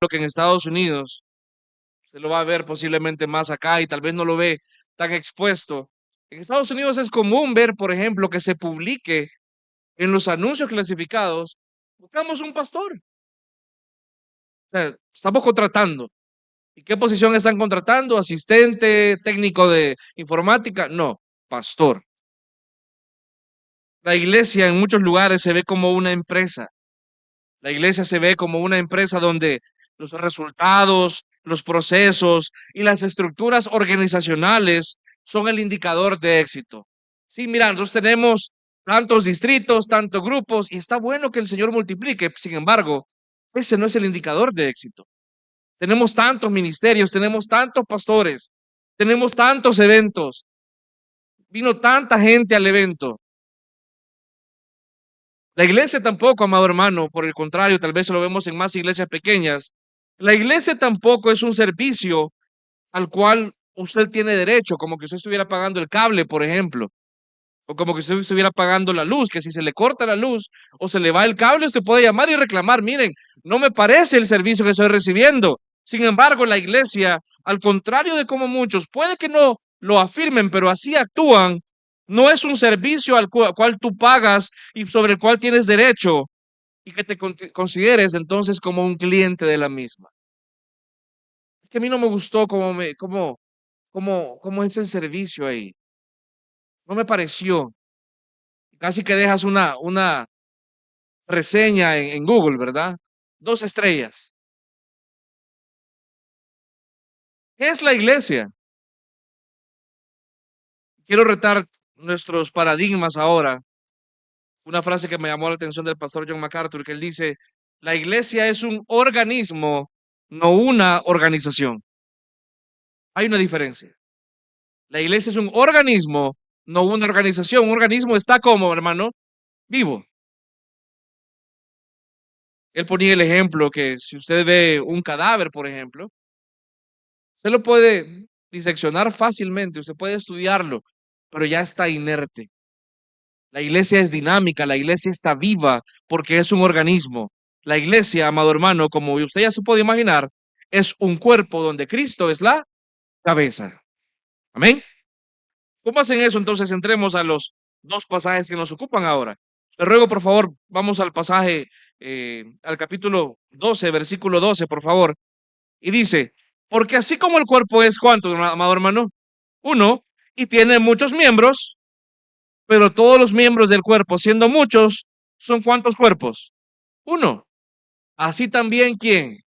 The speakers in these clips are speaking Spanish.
lo que en Estados Unidos, se lo va a ver posiblemente más acá y tal vez no lo ve tan expuesto. En Estados Unidos es común ver, por ejemplo, que se publique en los anuncios clasificados, buscamos un pastor. O sea, estamos contratando. ¿Y qué posición están contratando? ¿Asistente, técnico de informática? No, pastor. La iglesia en muchos lugares se ve como una empresa. La iglesia se ve como una empresa donde los resultados, los procesos y las estructuras organizacionales son el indicador de éxito. Sí, mira, nosotros tenemos tantos distritos, tantos grupos, y está bueno que el Señor multiplique. Sin embargo, ese no es el indicador de éxito. Tenemos tantos ministerios, tenemos tantos pastores, tenemos tantos eventos, vino tanta gente al evento. La iglesia tampoco, amado hermano, por el contrario, tal vez lo vemos en más iglesias pequeñas. La iglesia tampoco es un servicio al cual usted tiene derecho, como que usted estuviera pagando el cable, por ejemplo, o como que usted estuviera pagando la luz, que si se le corta la luz o se le va el cable, usted puede llamar y reclamar, miren, no me parece el servicio que estoy recibiendo. Sin embargo, la iglesia, al contrario de como muchos, puede que no lo afirmen, pero así actúan, no es un servicio al cual tú pagas y sobre el cual tienes derecho y que te consideres entonces como un cliente de la misma. Es que a mí no me gustó cómo es el servicio ahí. No me pareció. Casi que dejas una reseña en Google, ¿verdad? 2 estrellas. ¿Qué es la iglesia? Quiero retar nuestros paradigmas ahora. Una frase que me llamó la atención del pastor John MacArthur, que él dice, la iglesia es un organismo, no una organización. Hay una diferencia. La iglesia es un organismo, no una organización. Un organismo está como, hermano, vivo. Él ponía el ejemplo que si usted ve un cadáver, por ejemplo, usted lo puede diseccionar fácilmente, usted puede estudiarlo, pero ya está inerte. La iglesia es dinámica, la iglesia está viva porque es un organismo. La iglesia, amado hermano, como usted ya se puede imaginar, es un cuerpo donde Cristo es la cabeza. Amén. ¿Cómo hacen eso? Entonces entremos a los 2 pasajes que nos ocupan ahora. Le ruego, por favor, vamos al pasaje, al capítulo 12, versículo 12, por favor. Y dice, porque así como el cuerpo es, ¿cuánto, amado hermano? Uno, y tiene muchos miembros, pero todos los miembros del cuerpo, siendo muchos, ¿son cuántos cuerpos? Uno. Así también, ¿quién?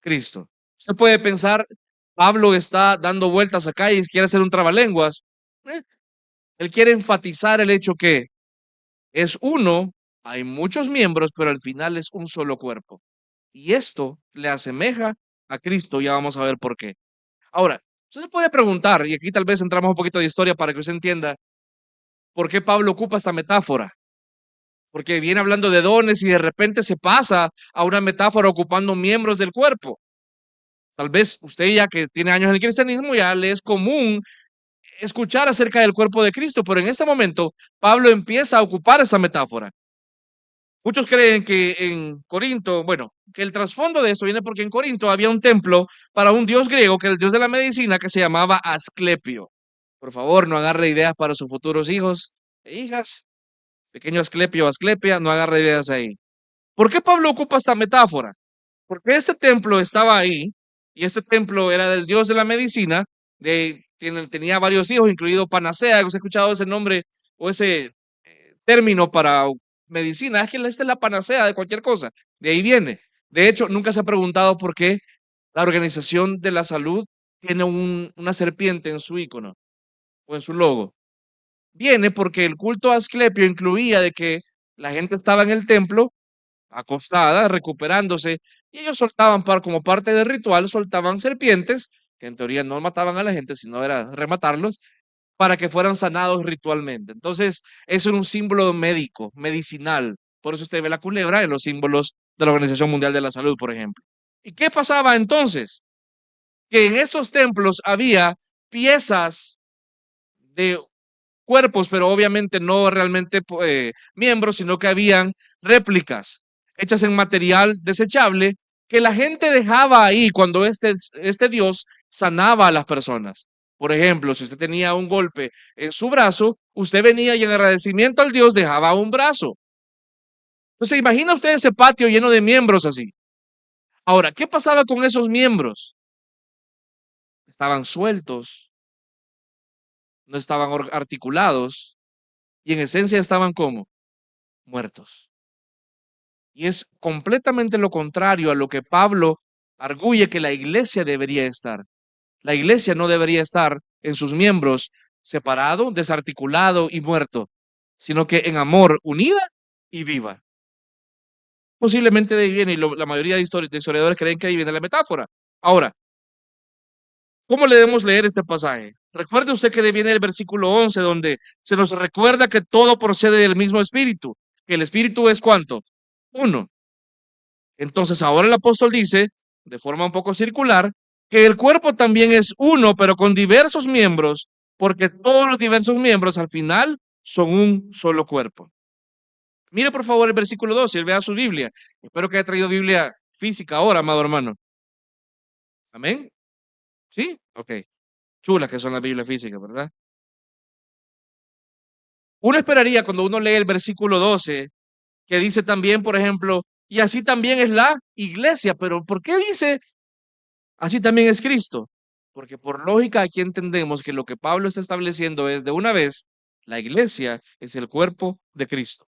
Cristo. Usted puede pensar, Pablo está dando vueltas acá y quiere hacer un trabalenguas. Él quiere enfatizar el hecho que es uno, hay muchos miembros, pero al final es un solo cuerpo. Y esto le asemeja a Cristo, ya vamos a ver por qué. Ahora, usted se puede preguntar, y aquí tal vez entramos un poquito de historia para que usted entienda por qué Pablo ocupa esta metáfora. Porque viene hablando de dones y de repente se pasa a una metáfora ocupando miembros del cuerpo. Tal vez usted ya que tiene años en el cristianismo ya le es común escuchar acerca del cuerpo de Cristo, pero en este momento Pablo empieza a ocupar esa metáfora. Muchos creen que en Corinto, bueno, que el trasfondo de esto viene porque en Corinto había un templo para un dios griego, que es el dios de la medicina, que se llamaba Asclepio. Por favor, no agarre ideas para sus futuros hijos e hijas. Pequeño Asclepio o Asclepia, no agarre ideas ahí. ¿Por qué Pablo ocupa esta metáfora? Porque este templo estaba ahí y este templo era del dios de la medicina, tenía varios hijos, incluido Panacea. ¿Has escuchado ese nombre o ese término para medicina? Es que esta es la panacea de cualquier cosa. De ahí viene. De hecho, nunca se ha preguntado por qué la Organización de la Salud tiene una serpiente en su icono o en su logo. Viene porque el culto a Asclepio incluía de que la gente estaba en el templo acostada, recuperándose, y ellos soltaban como parte del ritual, soltaban serpientes, que en teoría no mataban a la gente, sino era rematarlos, para que fueran sanados ritualmente. Entonces, eso era un símbolo médico, medicinal. Por eso usted ve la culebra en los símbolos de la Organización Mundial de la Salud, por ejemplo. ¿Y qué pasaba entonces? Que en estos templos había piezas de cuerpos, pero obviamente no realmente miembros, sino que habían réplicas hechas en material desechable que la gente dejaba ahí cuando este Dios sanaba a las personas. Por ejemplo, si usted tenía un golpe en su brazo, usted venía y en agradecimiento al Dios dejaba un brazo. Entonces, imagina usted ese patio lleno de miembros así. Ahora, ¿qué pasaba con esos miembros? Estaban sueltos, no estaban articulados y en esencia estaban como muertos. Y es completamente lo contrario a lo que Pablo arguye que la iglesia debería estar. La iglesia no debería estar en sus miembros separado, desarticulado y muerto, sino que en amor, unida y viva. Posiblemente de ahí viene, y la mayoría de historiadores creen que ahí viene la metáfora. Ahora, ¿cómo le debemos leer este pasaje? Recuerde usted que viene el versículo 11, donde se nos recuerda que todo procede del mismo espíritu, que el espíritu es ¿cuánto? Uno. Entonces ahora el apóstol dice, de forma un poco circular, que el cuerpo también es uno, pero con diversos miembros, porque todos los diversos miembros al final son un solo cuerpo. Mire por favor el versículo 2, y él vea su Biblia. Espero que haya traído Biblia física ahora, amado hermano. Amén. ¿Sí? Ok. Chulas que son las Biblias físicas, ¿verdad? Uno esperaría cuando uno lee el versículo 12, que dice también, por ejemplo, y así también es la iglesia, pero ¿por qué dice así también es Cristo? Porque por lógica aquí entendemos que lo que Pablo está estableciendo es de una vez, la iglesia es el cuerpo de Cristo.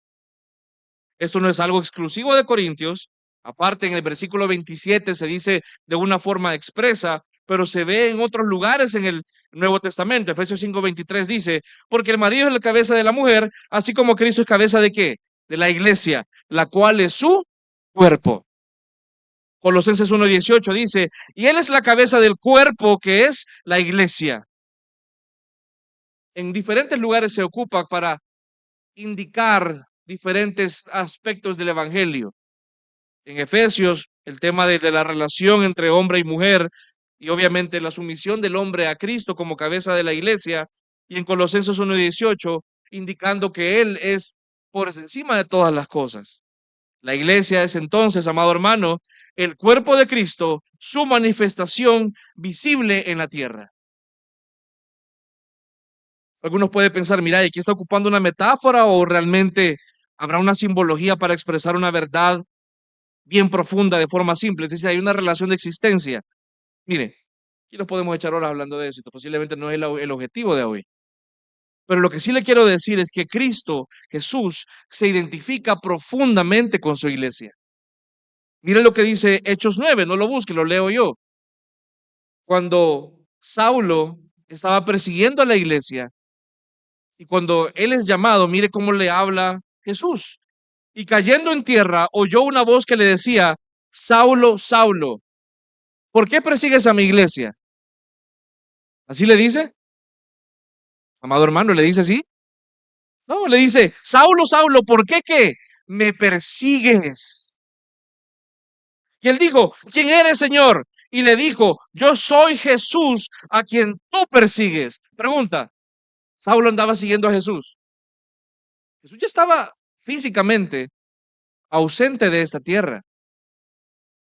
Esto no es algo exclusivo de Corintios. Aparte, en el versículo 27 se dice de una forma expresa, pero se ve en otros lugares en el Nuevo Testamento. Efesios 5:23 dice, porque el marido es la cabeza de la mujer, así como Cristo es cabeza de ¿qué? De la iglesia, la cual es su cuerpo. Colosenses 1:18 dice, y él es la cabeza del cuerpo que es la iglesia. En diferentes lugares se ocupa para indicar diferentes aspectos del evangelio. En Efesios, el tema de la relación entre hombre y mujer y obviamente la sumisión del hombre a Cristo como cabeza de la iglesia. Y en Colosenses 1:18, indicando que Él es por encima de todas las cosas. La iglesia es entonces, amado hermano, el cuerpo de Cristo, su manifestación visible en la tierra. Algunos pueden pensar, mira, ¿aquí está ocupando una metáfora o realmente habrá una simbología para expresar una verdad bien profunda de forma simple? Es decir, hay una relación de existencia. Mire, aquí nos podemos echar horas hablando de eso, y posiblemente no es el objetivo de hoy. Pero lo que sí le quiero decir es que Cristo, Jesús, se identifica profundamente con su iglesia. Mire lo que dice Hechos 9, no lo busque, lo leo yo. Cuando Saulo estaba persiguiendo a la iglesia y cuando él es llamado, mire cómo le habla Jesús. Y cayendo en tierra, oyó una voz que le decía, Saulo, Saulo, ¿por qué persigues a mi iglesia? ¿Así le dice? Amado hermano, ¿le dice así? No, le dice, Saulo, Saulo, ¿por qué me persigues? Y él dijo, ¿quién eres, Señor? Y le dijo, yo soy Jesús a quien tú persigues. Pregunta, ¿Saulo andaba siguiendo a Jesús? Jesús ya estaba físicamente ausente de esta tierra.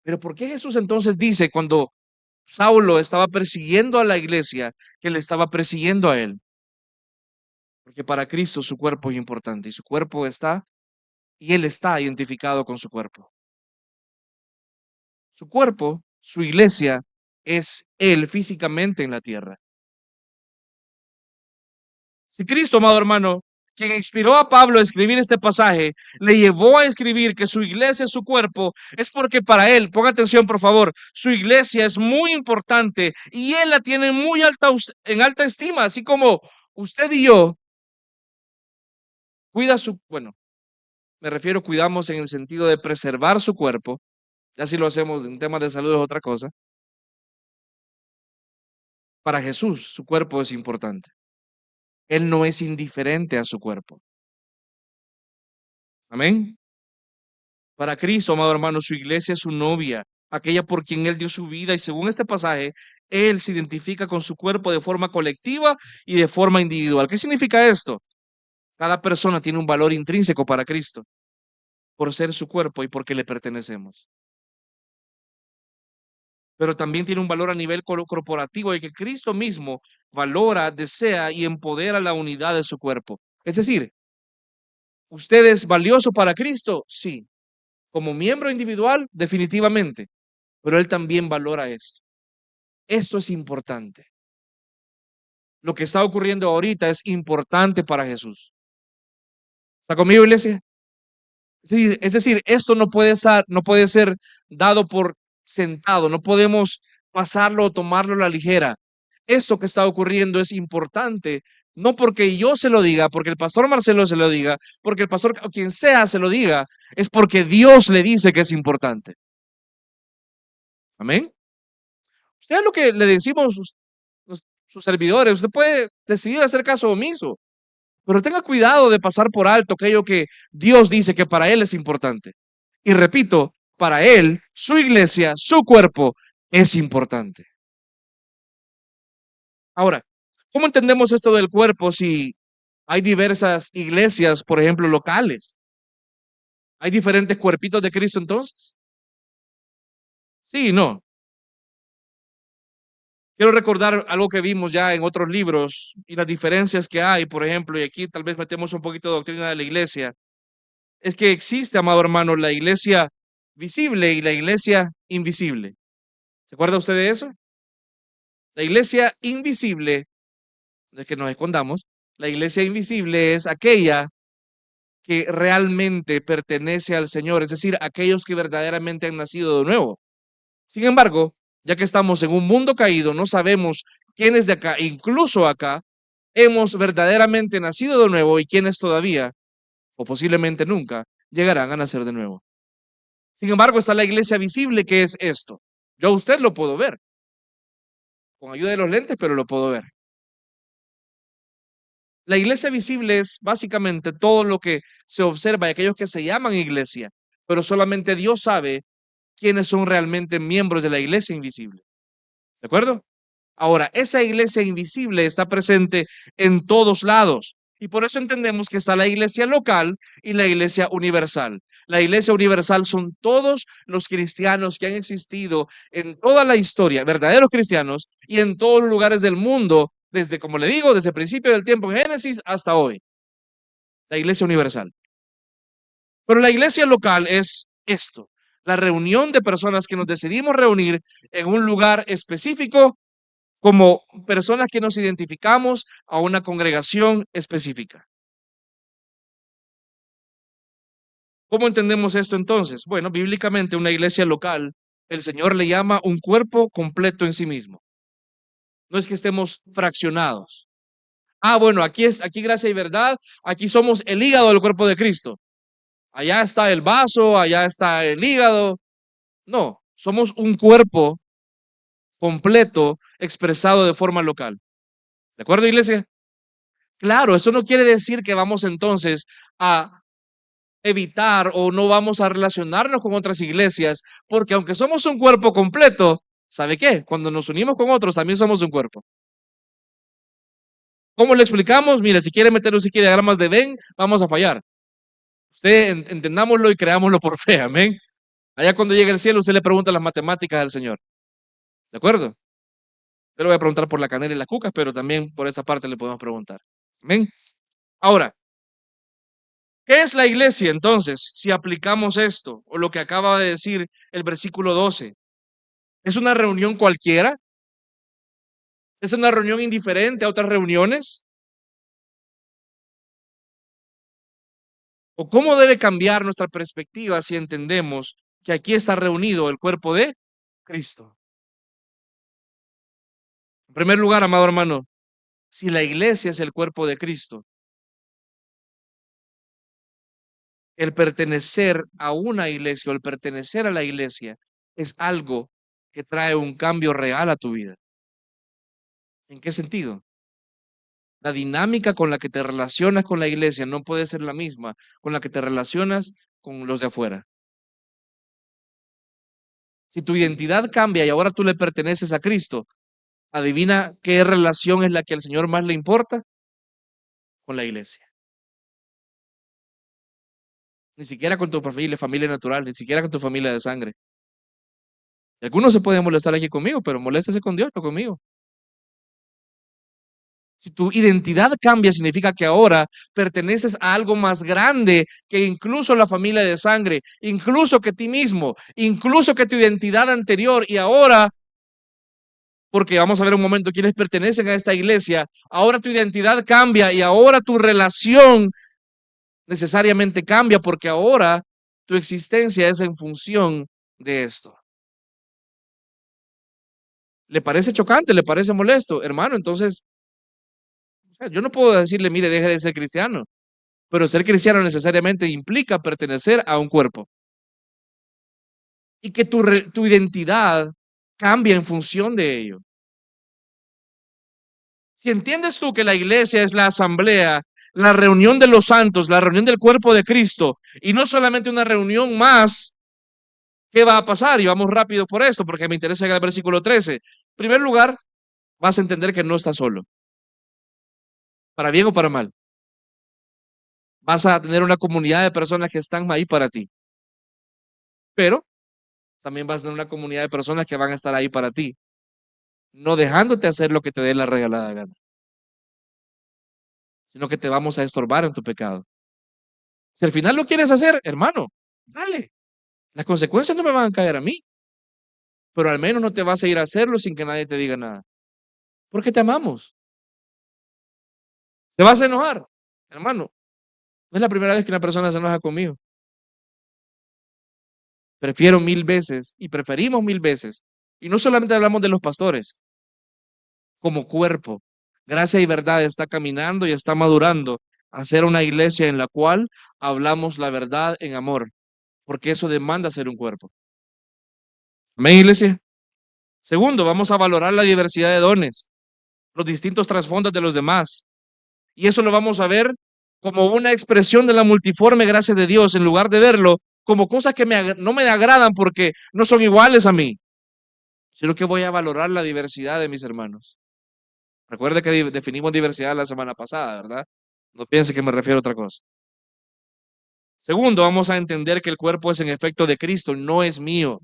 Pero ¿por qué Jesús entonces dice cuando Saulo estaba persiguiendo a la iglesia que le estaba persiguiendo a él? Porque para Cristo su cuerpo es importante y su cuerpo está y él está identificado con su cuerpo. Su cuerpo, su iglesia, es él físicamente en la tierra. Si Cristo, amado hermano, quien inspiró a Pablo a escribir este pasaje, le llevó a escribir que su iglesia es su cuerpo, es porque para él, ponga atención por favor, su iglesia es muy importante y él la tiene muy alta, en alta estima, así como usted y yo cuida bueno, me refiero cuidamos en el sentido de preservar su cuerpo, ya si lo hacemos en temas de salud es otra cosa. Para Jesús, su cuerpo es importante. Él no es indiferente a su cuerpo. Amén. Para Cristo, amado hermano, su iglesia es su novia, aquella por quien Él dio su vida y según este pasaje, Él se identifica con su cuerpo de forma colectiva y de forma individual. ¿Qué significa esto? Cada persona tiene un valor intrínseco para Cristo por ser su cuerpo y porque le pertenecemos. pero también tiene un valor a nivel corporativo y que Cristo mismo valora, desea y empodera la unidad de su cuerpo. Es decir, ¿usted es valioso para Cristo? Sí. Como miembro individual, definitivamente, pero Él también valora esto. Esto es importante. Lo que está ocurriendo ahorita es importante para Jesús. ¿Está conmigo, iglesia? Sí, es decir, esto no puede ser dado por sentado, no podemos pasarlo o tomarlo a la ligera. Esto que está ocurriendo es importante, no porque yo se lo diga, porque el pastor Marcelo se lo diga, porque el pastor o quien sea se lo diga, es porque Dios le dice que es importante. Amén. Usted es lo que le decimos sus servidores, usted puede decidir hacer caso omiso, pero tenga cuidado de pasar por alto aquello que Dios dice que para Él es importante. Y repito, para Él, su iglesia, su cuerpo es importante. Ahora, ¿cómo entendemos esto del cuerpo si hay diversas iglesias, por ejemplo, locales? ¿Hay diferentes cuerpitos de Cristo entonces? Sí y no. Quiero recordar algo que vimos ya en otros libros y las diferencias que hay, por ejemplo, y aquí tal vez metemos un poquito de doctrina de la iglesia. Es que existe, amado hermano, la iglesia visible y la iglesia invisible. ¿Se acuerda usted de eso? La iglesia invisible, de que nos escondamos, la iglesia invisible es aquella que realmente pertenece al Señor, es decir, aquellos que verdaderamente han nacido de nuevo. Sin embargo, ya que estamos en un mundo caído, no sabemos quiénes de acá, incluso acá, hemos verdaderamente nacido de nuevo y quiénes todavía, o posiblemente nunca, llegarán a nacer de nuevo. Sin embargo, está la iglesia visible, que es esto. Yo a usted lo puedo ver, con ayuda de los lentes, pero lo puedo ver. La iglesia visible es básicamente todo lo que se observa de aquellos que se llaman iglesia, pero solamente Dios sabe quiénes son realmente miembros de la iglesia invisible. ¿De acuerdo? Ahora, esa iglesia invisible está presente en todos lados. Y por eso entendemos que está la iglesia local y la iglesia universal. La iglesia universal son todos los cristianos que han existido en toda la historia, verdaderos cristianos, y en todos los lugares del mundo, desde, como le digo, desde el principio del tiempo en Génesis hasta hoy. La iglesia universal. Pero la iglesia local es esto, la reunión de personas que nos decidimos reunir en un lugar específico como personas que nos identificamos a una congregación específica. ¿Cómo entendemos esto entonces? Bueno, bíblicamente una iglesia local, el Señor le llama un cuerpo completo en sí mismo. No es que estemos fraccionados. Ah, bueno, aquí gracia y verdad, aquí somos el hígado del cuerpo de Cristo. Allá está el vaso, allá está el hígado. No, somos un cuerpo completo expresado de forma local. ¿De acuerdo, iglesia? Claro, eso no quiere decir que vamos entonces a evitar o no vamos a relacionarnos con otras iglesias, porque aunque somos un cuerpo completo, ¿sabe qué? Cuando nos unimos con otros también somos un cuerpo. ¿Cómo lo explicamos? Mire, si quiere meter un diagramas de Venn, vamos a fallar. Usted entendámoslo y creámoslo por fe, amén. Allá cuando llegue al cielo, usted le pregunta las matemáticas al Señor. ¿De acuerdo? Yo le voy a preguntar por la canela y las cucas, pero también por esa parte le podemos preguntar. Amén. Ahora, ¿qué es la iglesia entonces si aplicamos esto o lo que acaba de decir el versículo 12? ¿Es una reunión cualquiera? ¿Es una reunión indiferente a otras reuniones? ¿O cómo debe cambiar nuestra perspectiva si entendemos que aquí está reunido el cuerpo de Cristo? En primer lugar, amado hermano, si la iglesia es el cuerpo de Cristo, el pertenecer a una iglesia o el pertenecer a la iglesia es algo que trae un cambio real a tu vida. ¿En qué sentido? La dinámica con la que te relacionas con la iglesia no puede ser la misma con la que te relacionas con los de afuera. Si tu identidad cambia y ahora tú le perteneces a Cristo, adivina qué relación es la que al Señor más le importa con la iglesia. Ni siquiera con tu familia natural, ni siquiera con tu familia de sangre. Y algunos se pueden molestar aquí conmigo, pero moléstese con Dios, no conmigo. Si tu identidad cambia, significa que ahora perteneces a algo más grande que incluso la familia de sangre, incluso que ti mismo, incluso que tu identidad anterior. Y ahora, porque vamos a ver un momento quiénes pertenecen a esta iglesia, ahora tu identidad cambia y ahora tu relación necesariamente cambia porque ahora tu existencia es en función de esto. ¿Le parece chocante? ¿Le parece molesto? Hermano, entonces, o sea, yo no puedo decirle, mire, deje de ser cristiano, pero ser cristiano necesariamente implica pertenecer a un cuerpo y que tu identidad cambia en función de ello. Si entiendes tú que la iglesia es la asamblea, la reunión de los santos, la reunión del cuerpo de Cristo, y no solamente una reunión más, ¿qué va a pasar? Y vamos rápido por esto, porque me interesa el versículo 13. En primer lugar, vas a entender que no estás solo, para bien o para mal. Vas a tener una comunidad de personas que están ahí para ti, pero también vas a tener una comunidad de personas que van a estar ahí para ti, no dejándote hacer lo que te dé la regalada gana, sino que te vamos a estorbar en tu pecado. Si al final lo quieres hacer, hermano, dale. Las consecuencias no me van a caer a mí, pero al menos no te vas a ir a hacerlo sin que nadie te diga nada, porque te amamos. ¿Te vas a enojar? Hermano, no es la primera vez que una persona se enoja conmigo. Prefiero mil veces y preferimos mil veces. Y no solamente hablamos de los pastores, como cuerpo. Gracia y verdad está caminando y está madurando a ser una iglesia en la cual hablamos la verdad en amor, porque eso demanda ser un cuerpo. Amén, iglesia. Segundo, vamos a valorar la diversidad de dones, los distintos trasfondos de los demás. Y eso lo vamos a ver como una expresión de la multiforme gracia de Dios, en lugar de verlo como cosas que no me agradan porque no son iguales a mí, sino que voy a valorar la diversidad de mis hermanos. Recuerde que definimos diversidad la semana pasada, ¿verdad? No piense que me refiero a otra cosa. Segundo, vamos a entender que el cuerpo es en efecto de Cristo, no es mío.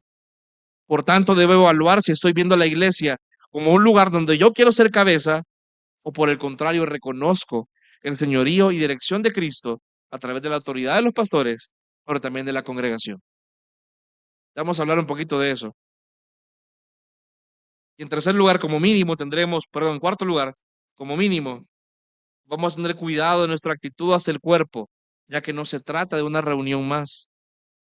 Por tanto, debo evaluar si estoy viendo la iglesia como un lugar donde yo quiero ser cabeza o por el contrario reconozco el señorío y dirección de Cristo a través de la autoridad de los pastores, pero también de la congregación. Vamos a hablar un poquito de eso. Y en tercer lugar, como mínimo, en cuarto lugar, como mínimo, vamos a tener cuidado de nuestra actitud hacia el cuerpo, ya que no se trata de una reunión más.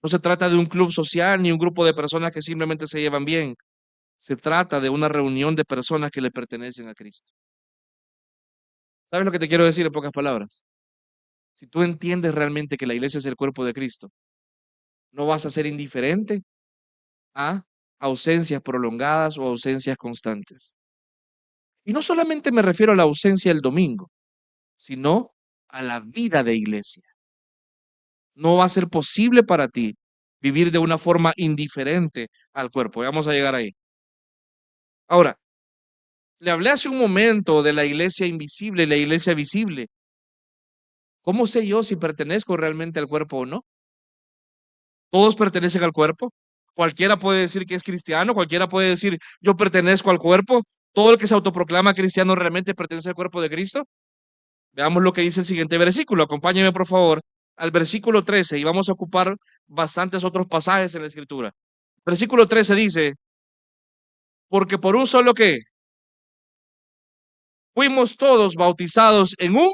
No se trata de un club social ni un grupo de personas que simplemente se llevan bien. Se trata de una reunión de personas que le pertenecen a Cristo. ¿Sabes lo que te quiero decir en pocas palabras? Si tú entiendes realmente que la iglesia es el cuerpo de Cristo, no vas a ser indiferente a ausencias prolongadas o ausencias constantes. Y no solamente me refiero a la ausencia el domingo, sino a la vida de iglesia. No va a ser posible para ti vivir de una forma indiferente al cuerpo. Vamos a llegar ahí. Ahora, le hablé hace un momento de la iglesia invisible y la iglesia visible. ¿Cómo sé yo si pertenezco realmente al cuerpo o no? Todos pertenecen al cuerpo. Cualquiera puede decir que es cristiano, cualquiera puede decir yo pertenezco al cuerpo. Todo el que se autoproclama cristiano realmente pertenece al cuerpo de Cristo. Veamos lo que dice el siguiente versículo. Acompáñeme, por favor, al versículo 13 y vamos a ocupar bastantes otros pasajes en la Escritura. Versículo 13 dice, porque por un solo que fuimos todos bautizados en un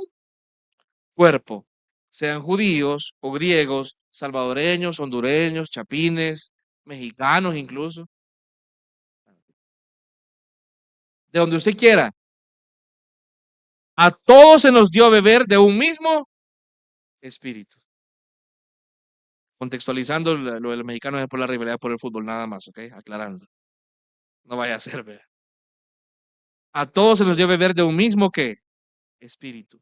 cuerpo, sean judíos o griegos, salvadoreños, hondureños, chapines, mexicanos incluso, de donde usted quiera. A todos se nos dio a beber de un mismo espíritu. Contextualizando lo del mexicano es por la rivalidad por el fútbol, nada más, ¿ok? Aclarando. No vaya a ser, vea. A todos se nos dio a beber de un mismo ¿qué? Espíritu.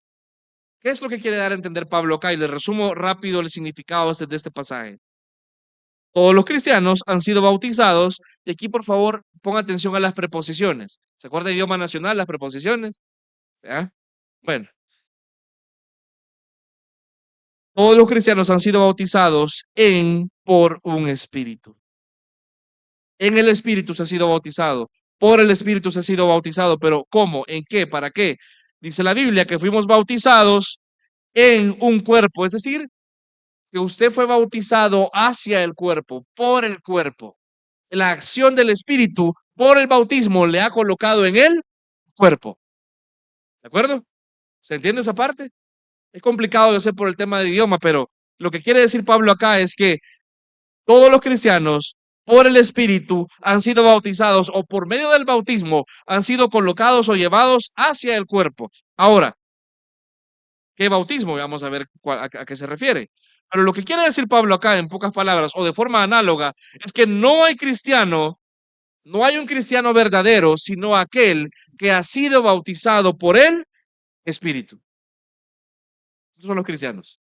¿Qué es lo que quiere dar a entender Pablo acá? Y le resumo rápido el significado de este pasaje. Todos los cristianos han sido bautizados. Y aquí, por favor, ponga atención a las preposiciones. ¿Se acuerda del idioma nacional, las preposiciones? ¿Ya? Bueno, todos los cristianos han sido bautizados en por un espíritu. En el Espíritu se ha sido bautizado. Por el Espíritu se ha sido bautizado. Pero ¿cómo? ¿En qué? ¿Para qué? Dice la Biblia que fuimos bautizados en un cuerpo. Es decir, que usted fue bautizado hacia el cuerpo, por el cuerpo. La acción del Espíritu por el bautismo le ha colocado en el cuerpo. ¿De acuerdo? ¿Se entiende esa parte? Es complicado de hacer por el tema de idioma, pero lo que quiere decir Pablo acá es que todos los cristianos por el Espíritu han sido bautizados o por medio del bautismo han sido colocados o llevados hacia el cuerpo. Ahora, ¿qué bautismo? Vamos a ver a qué se refiere. Pero lo que quiere decir Pablo acá, en pocas palabras, o de forma análoga, es que no hay cristiano, no hay un cristiano verdadero, sino aquel que ha sido bautizado por el Espíritu. Esos son los cristianos.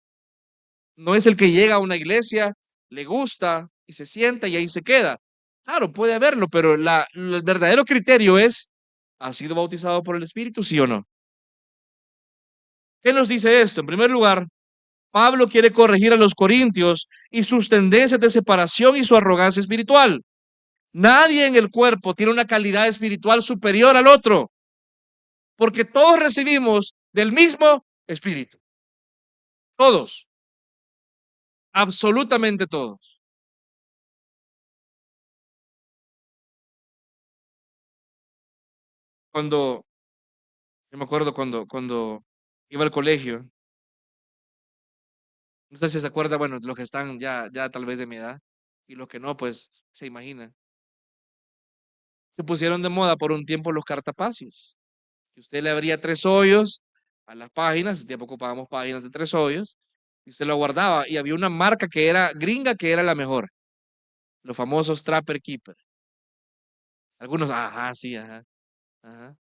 No es el que llega a una iglesia, le gusta y se sienta y ahí se queda. Claro, puede haberlo, pero el verdadero criterio es, ¿ha sido bautizado por el Espíritu, sí o no? ¿Qué nos dice esto? En primer lugar, Pablo quiere corregir a los corintios y sus tendencias de separación y su arrogancia espiritual. Nadie en el cuerpo tiene una calidad espiritual superior al otro, porque todos recibimos del mismo Espíritu. Todos, absolutamente todos. Cuando, yo me acuerdo cuando iba al colegio, no sé si se acuerda, bueno, los que están ya tal vez de mi edad, y los que no, pues se imaginan. Se pusieron de moda por un tiempo los cartapacios, que usted le abría 3 hoyos a las páginas, en tiempo ocupábamos páginas de 3 hoyos, y se lo guardaba, y había una marca que era gringa, que era la mejor, los famosos Trapper Keeper. Algunos, ajá, sí, ajá, ajá.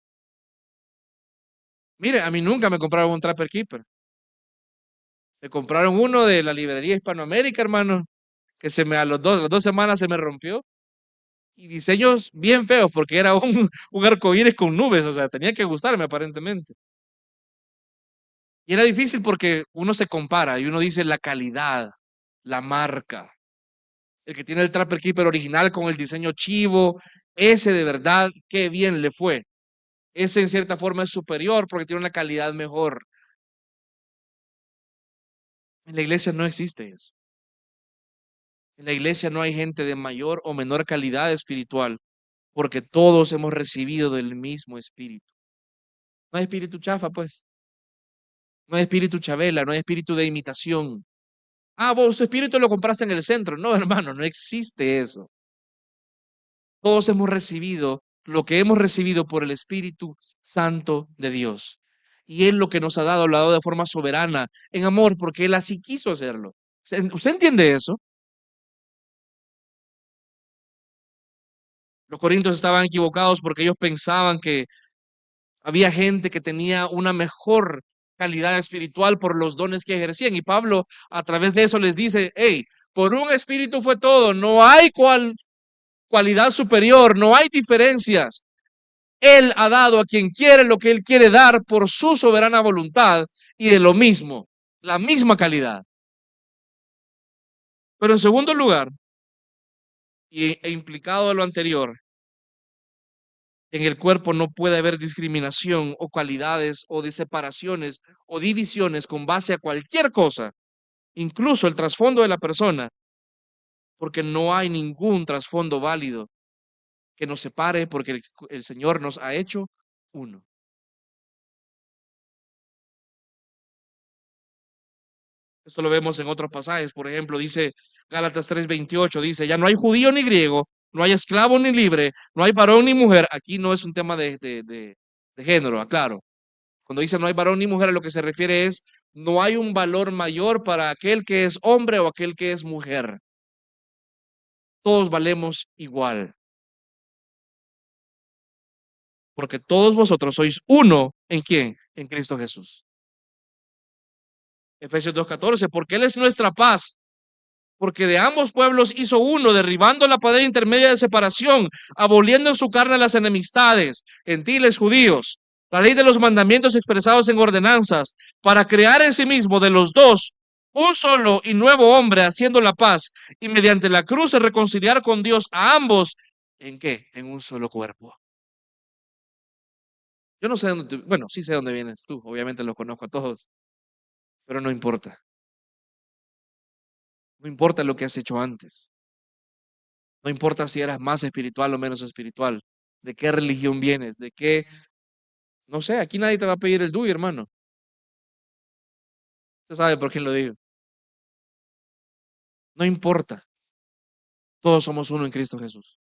Mire, a mí nunca me compraron un Trapper Keeper. Me compraron uno de la librería Hispanoamérica, hermano, que las 2 semanas se me rompió. Y diseños bien feos, porque era un arcoíris con nubes, o sea, tenía que gustarme aparentemente. Y era difícil porque uno se compara y uno dice la calidad, la marca. El que tiene el Trapper Keeper original con el diseño chivo, ese de verdad, qué bien le fue. Ese en cierta forma es superior porque tiene una calidad mejor. En la iglesia no existe eso. En la iglesia no hay gente de mayor o menor calidad espiritual, porque todos hemos recibido del mismo espíritu. No hay espíritu chafa, pues. No hay espíritu chabela, no hay espíritu de imitación. Ah, vos su espíritu lo compraste en el centro. No, hermano, no existe eso. Todos hemos recibido lo que hemos recibido por el Espíritu Santo de Dios. Y Él lo que nos ha dado, lo ha dado de forma soberana, en amor, porque Él así quiso hacerlo. ¿Usted entiende eso? Los corintios estaban equivocados porque ellos pensaban que había gente que tenía una mejor calidad espiritual por los dones que ejercían. Y Pablo a través de eso les dice, hey, por un espíritu fue todo, no hay cualidad superior, no hay diferencias. Él ha dado a quien quiere lo que Él quiere dar por su soberana voluntad y de lo mismo, la misma calidad. Pero en segundo lugar, e implicado de lo anterior, en el cuerpo no puede haber discriminación o cualidades o de separaciones o divisiones con base a cualquier cosa, incluso el trasfondo de la persona, porque no hay ningún trasfondo válido que nos separe porque el Señor nos ha hecho uno. Esto lo vemos en otros pasajes, por ejemplo, dice Gálatas 3:28, dice, ya no hay judío ni griego, no hay esclavo ni libre, no hay varón ni mujer. Aquí no es un tema de género, aclaro. Cuando dice no hay varón ni mujer, a lo que se refiere es no hay un valor mayor para aquel que es hombre o aquel que es mujer. Todos valemos igual, porque todos vosotros sois uno en quién, en Cristo Jesús. Efesios 2:14, porque Él es nuestra paz, porque de ambos pueblos hizo uno, derribando la pared intermedia de separación, aboliendo en su carne las enemistades, gentiles, judíos, la ley de los mandamientos expresados en ordenanzas, para crear en sí mismo de los dos un solo y nuevo hombre, haciendo la paz, y mediante la cruz reconciliar con Dios a ambos, ¿En qué? En un solo cuerpo. Yo no sé dónde, bueno, sí sé dónde vienes tú, obviamente los conozco a todos, pero no importa. No importa lo que has hecho antes. No importa si eras más espiritual o menos espiritual. De qué religión vienes, de qué, no sé, aquí nadie te va a pedir el DUI, hermano. Usted sabe por quién lo digo. No importa. Todos somos uno en Cristo Jesús.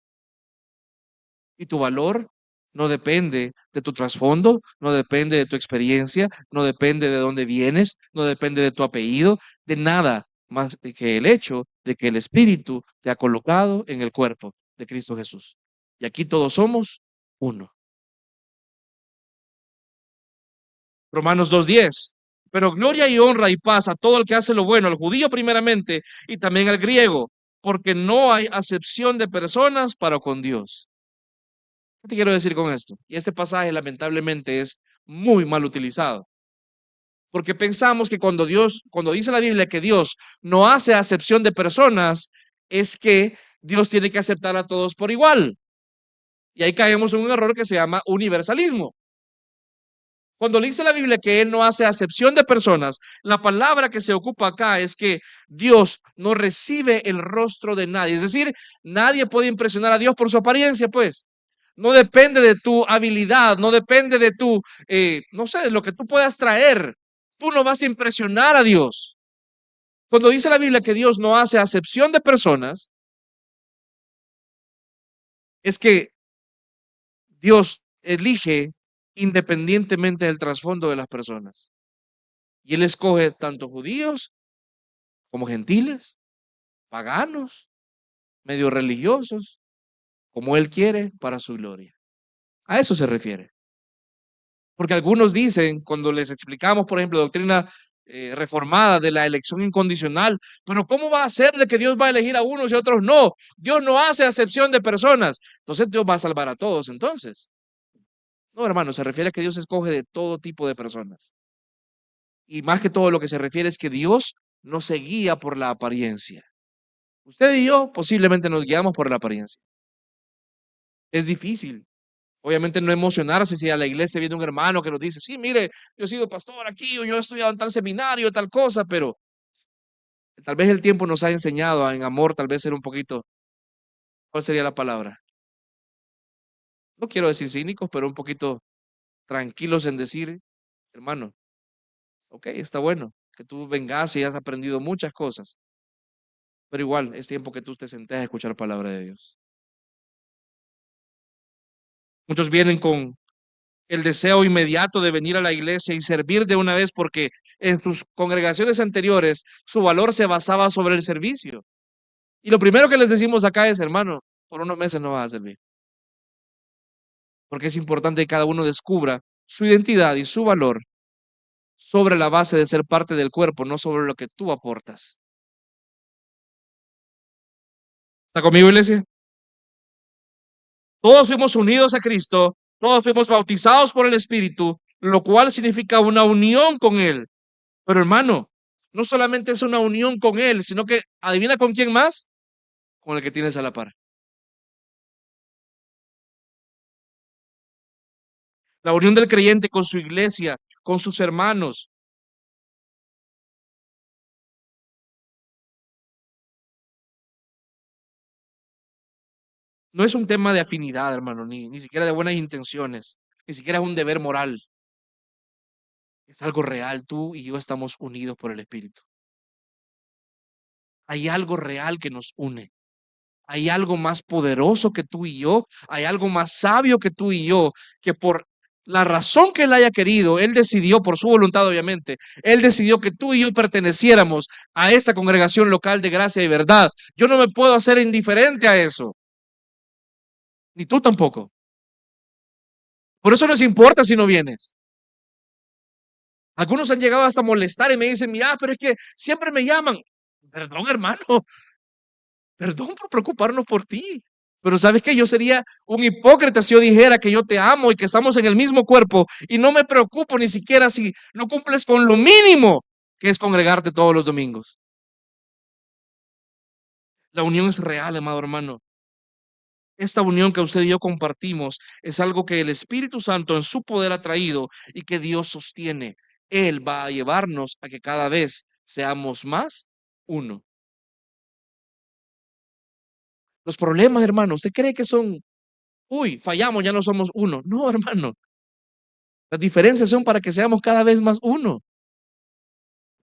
Y tu valor no depende de tu trasfondo, no depende de tu experiencia, no depende de dónde vienes, no depende de tu apellido, de nada más que el hecho de que el Espíritu te ha colocado en el cuerpo de Cristo Jesús. Y aquí todos somos uno. Romanos 2:10. Pero gloria y honra y paz a todo el que hace lo bueno, al judío primeramente y también al griego, porque no hay acepción de personas para con Dios. ¿Qué te quiero decir con esto? Y este pasaje lamentablemente es muy mal utilizado, porque pensamos que cuando dice la Biblia que Dios no hace acepción de personas, es que Dios tiene que aceptar a todos por igual. Y ahí caemos en un error que se llama universalismo. Cuando dice la Biblia que Él no hace acepción de personas, la palabra que se ocupa acá es que Dios no recibe el rostro de nadie. Es decir, nadie puede impresionar a Dios por su apariencia, pues. No depende de tu habilidad, no depende de tu, no sé, de lo que tú puedas traer. Tú no vas a impresionar a Dios. Cuando dice la Biblia que Dios no hace acepción de personas, es que Dios elige independientemente del trasfondo de las personas. Y Él escoge tanto judíos como gentiles, paganos, medio religiosos, como Él quiere para su gloria. A eso se refiere. Porque algunos dicen, cuando les explicamos, por ejemplo, doctrina reformada de la elección incondicional, pero ¿cómo va a ser de que Dios va a elegir a unos y a otros no? Dios no hace acepción de personas. Entonces Dios va a salvar a todos, entonces. No, hermano, se refiere a que Dios escoge de todo tipo de personas. Y más que todo lo que se refiere es que Dios no se guía por la apariencia. Usted y yo posiblemente nos guiamos por la apariencia. Es difícil. Obviamente no emocionarse si a la iglesia viene un hermano que nos dice, sí, mire, yo he sido pastor aquí o yo he estudiado en tal seminario, tal cosa, pero tal vez el tiempo nos ha enseñado en amor, tal vez ser un poquito, ¿cuál sería la palabra? No quiero decir cínicos, pero un poquito tranquilos en decir, hermano, ok, está bueno que tú vengas y has aprendido muchas cosas, pero igual es tiempo que tú te sentes a escuchar palabra de Dios. Muchos vienen con el deseo inmediato de venir a la iglesia y servir de una vez porque en sus congregaciones anteriores su valor se basaba sobre el servicio. Y lo primero que les decimos acá es, hermano, por unos meses no vas a servir, porque es importante que cada uno descubra su identidad y su valor sobre la base de ser parte del cuerpo, no sobre lo que tú aportas. ¿Está conmigo, iglesia? Todos fuimos unidos a Cristo, todos fuimos bautizados por el Espíritu, lo cual significa una unión con Él. Pero hermano, no solamente es una unión con Él, sino que, adivina con quién más, con el que tienes a la par. La unión del creyente con su iglesia, con sus hermanos. No es un tema de afinidad, hermano, ni siquiera de buenas intenciones, ni siquiera es un deber moral. Es algo real. Tú y yo estamos unidos por el Espíritu. Hay algo real que nos une. Hay algo más poderoso que tú y yo. Hay algo más sabio que tú y yo, que por la razón que Él haya querido, Él decidió, por su voluntad obviamente, Él decidió que tú y yo perteneciéramos a esta congregación local de gracia y verdad. Yo no me puedo hacer indiferente a eso, ni tú tampoco. Por eso nos importa si no vienes. Algunos han llegado hasta molestar y me dicen, mira, pero es que siempre me llaman. Perdón, hermano, perdón por preocuparnos por ti. Pero sabes que yo sería un hipócrita si yo dijera que yo te amo y que estamos en el mismo cuerpo y no me preocupo ni siquiera si no cumples con lo mínimo que es congregarte todos los domingos. La unión es real, amado hermano. Esta unión que usted y yo compartimos es algo que el Espíritu Santo en su poder ha traído y que Dios sostiene. Él va a llevarnos a que cada vez seamos más uno. Los problemas, hermano, ¿usted cree que son, uy, fallamos, ya no somos uno? No, hermano. Las diferencias son para que seamos cada vez más uno.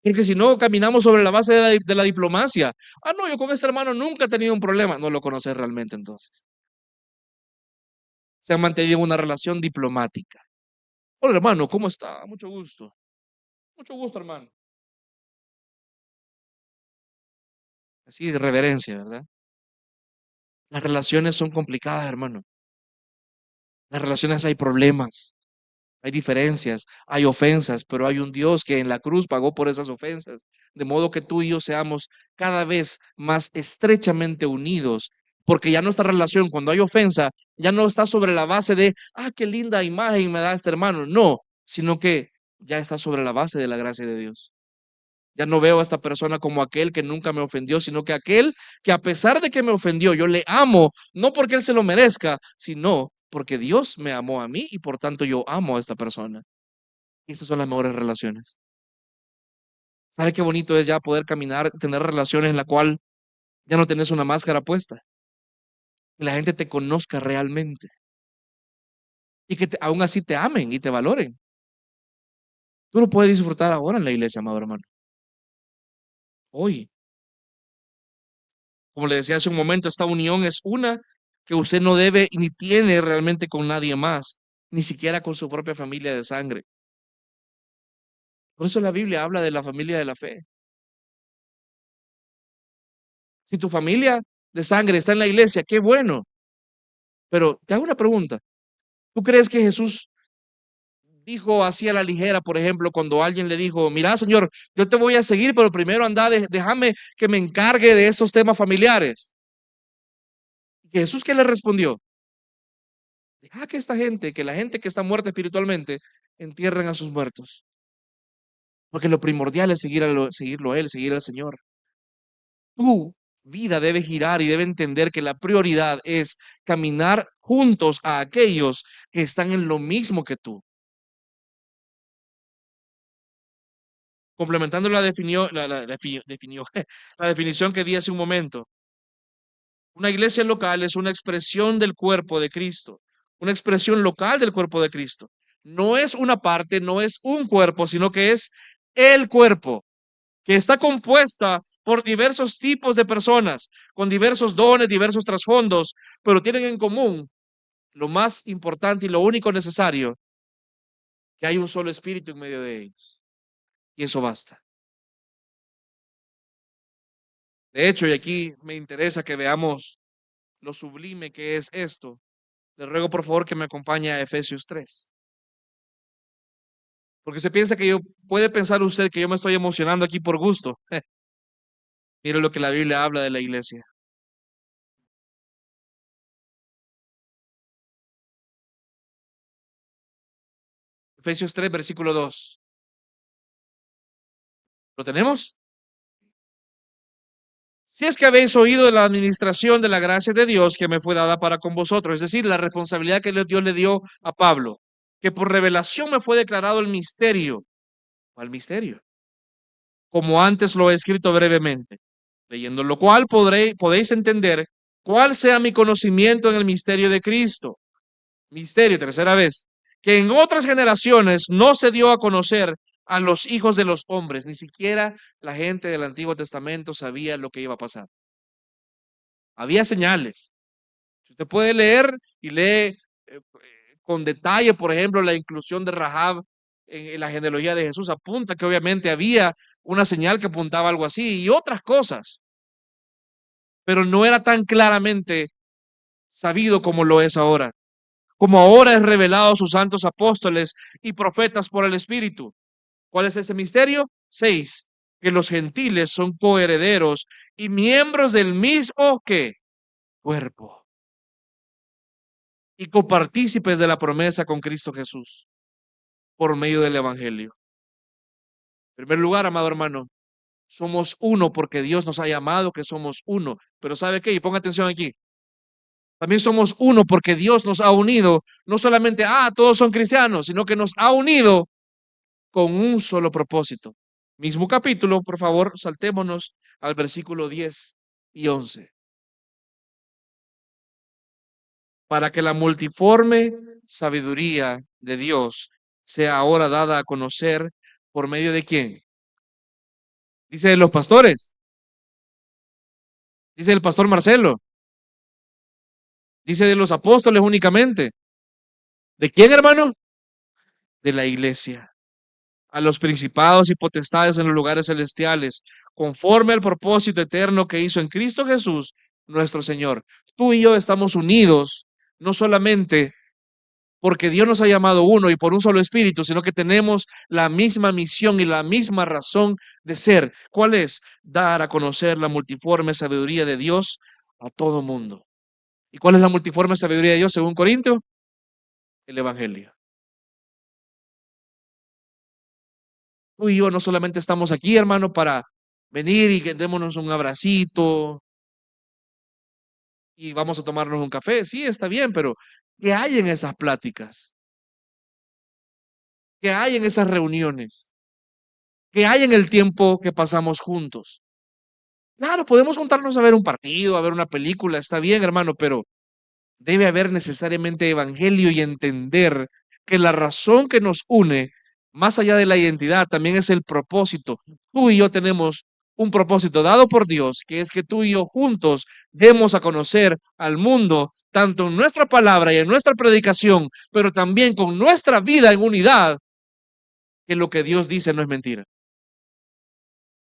Porque si no, caminamos sobre la base de la diplomacia. Ah, no, yo con este hermano nunca he tenido un problema. No lo conoces realmente entonces. Se han mantenido una relación diplomática. Hola, hermano, ¿cómo está? Mucho gusto. Mucho gusto, hermano. Así de reverencia, ¿verdad? Las relaciones son complicadas, hermano. Las relaciones hay problemas, hay diferencias, hay ofensas, pero hay un Dios que en la cruz pagó por esas ofensas. De modo que tú y yo seamos cada vez más estrechamente unidos, porque ya nuestra relación, cuando hay ofensa, ya no está sobre la base de, ah, qué linda imagen me da este hermano. No, sino que ya está sobre la base de la gracia de Dios. Ya no veo a esta persona como aquel que nunca me ofendió, sino que aquel que a pesar de que me ofendió, yo le amo, no porque él se lo merezca, sino porque Dios me amó a mí y por tanto yo amo a esta persona. Y esas son las mejores relaciones. ¿Sabe qué bonito es ya poder caminar, tener relaciones en la cual ya no tenés una máscara puesta? Que la gente te conozca realmente y que aún así te amen y te valoren. Tú lo puedes disfrutar ahora en la iglesia, amado hermano. Hoy, como le decía hace un momento, esta unión es una que usted no debe ni tiene realmente con nadie más, ni siquiera con su propia familia de sangre. Por eso la Biblia habla de la familia de la fe. Si tu familia de sangre está en la iglesia, qué bueno. Pero te hago una pregunta. ¿Tú crees que Jesús dijo así a la ligera, por ejemplo, cuando alguien le dijo, mira, Señor, yo te voy a seguir, pero primero anda, déjame que me encargue de esos temas familiares? ¿Y Jesús qué le respondió? Deja que esta gente, que la gente que está muerta espiritualmente, entierren a sus muertos. Porque lo primordial es seguirlo a Él, seguir al Señor. Tu vida debe girar y debe entender que la prioridad es caminar juntos a aquellos que están en lo mismo que tú. Complementando la definición que di hace un momento. Una iglesia local es una expresión del cuerpo de Cristo, una expresión local del cuerpo de Cristo. No es una parte, no es un cuerpo, sino que es el cuerpo, que está compuesta por diversos tipos de personas, con diversos dones, diversos trasfondos, pero tienen en común lo más importante y lo único necesario, que hay un solo espíritu en medio de ellos. Y eso basta. De hecho, y aquí me interesa que veamos lo sublime que es esto. Le ruego por favor que me acompañe a Efesios 3. Porque se piensa que puede pensar usted que yo me estoy emocionando aquí por gusto. Mire lo que la Biblia habla de la iglesia. Efesios 3, versículo 2. ¿Lo tenemos? Si es que habéis oído de la administración de la gracia de Dios que me fue dada para con vosotros, es decir, la responsabilidad que Dios le dio a Pablo, que por revelación me fue declarado el misterio, al misterio, como antes lo he escrito brevemente, leyendo lo cual podéis entender cuál sea mi conocimiento en el misterio de Cristo. Misterio, tercera vez, que en otras generaciones no se dio a conocer a los hijos de los hombres, ni siquiera la gente del Antiguo Testamento sabía lo que iba a pasar. Había señales. Usted puede leer y lee con detalle, por ejemplo, la inclusión de Rahab en la genealogía de Jesús. Apunta que obviamente había una señal que apuntaba algo así y otras cosas, pero no era tan claramente sabido como lo es ahora. Como ahora es revelado a sus santos apóstoles y profetas por el Espíritu. ¿Cuál es ese misterio? 6. Que los gentiles son coherederos y miembros del mismo ¿qué? Cuerpo y copartícipes de la promesa con Cristo Jesús por medio del Evangelio. En primer lugar, amado hermano, somos uno porque Dios nos ha llamado que somos uno. Pero ¿sabe qué? Y ponga atención aquí. También somos uno porque Dios nos ha unido, no solamente, todos son cristianos, sino que nos ha unido con un solo propósito. Mismo capítulo, por favor, saltémonos al versículo 10 y 11. Para que la multiforme sabiduría de Dios sea ahora dada a conocer por medio de quién. Dice de los pastores, dice el pastor Marcelo, dice de los apóstoles únicamente. ¿De quién, hermano? De la iglesia. A los principados y potestades en los lugares celestiales, conforme al propósito eterno que hizo en Cristo Jesús, nuestro Señor. Tú y yo estamos unidos, no solamente porque Dios nos ha llamado uno y por un solo espíritu, sino que tenemos la misma misión y la misma razón de ser. ¿Cuál es? Dar a conocer la multiforme sabiduría de Dios a todo mundo. ¿Y cuál es la multiforme sabiduría de Dios según Corintio? El Evangelio. Tú y yo no solamente estamos aquí, hermano, para venir y que démonos un abracito y vamos a tomarnos un café. Sí, está bien, pero ¿qué hay en esas pláticas? ¿Qué hay en esas reuniones? ¿Qué hay en el tiempo que pasamos juntos? Claro, podemos juntarnos a ver un partido, a ver una película, está bien, hermano, pero debe haber necesariamente evangelio y entender que la razón que nos une, más allá de la identidad, también es el propósito. Tú y yo tenemos un propósito dado por Dios, que es que tú y yo juntos demos a conocer al mundo, tanto en nuestra palabra y en nuestra predicación, pero también con nuestra vida en unidad, que lo que Dios dice no es mentira,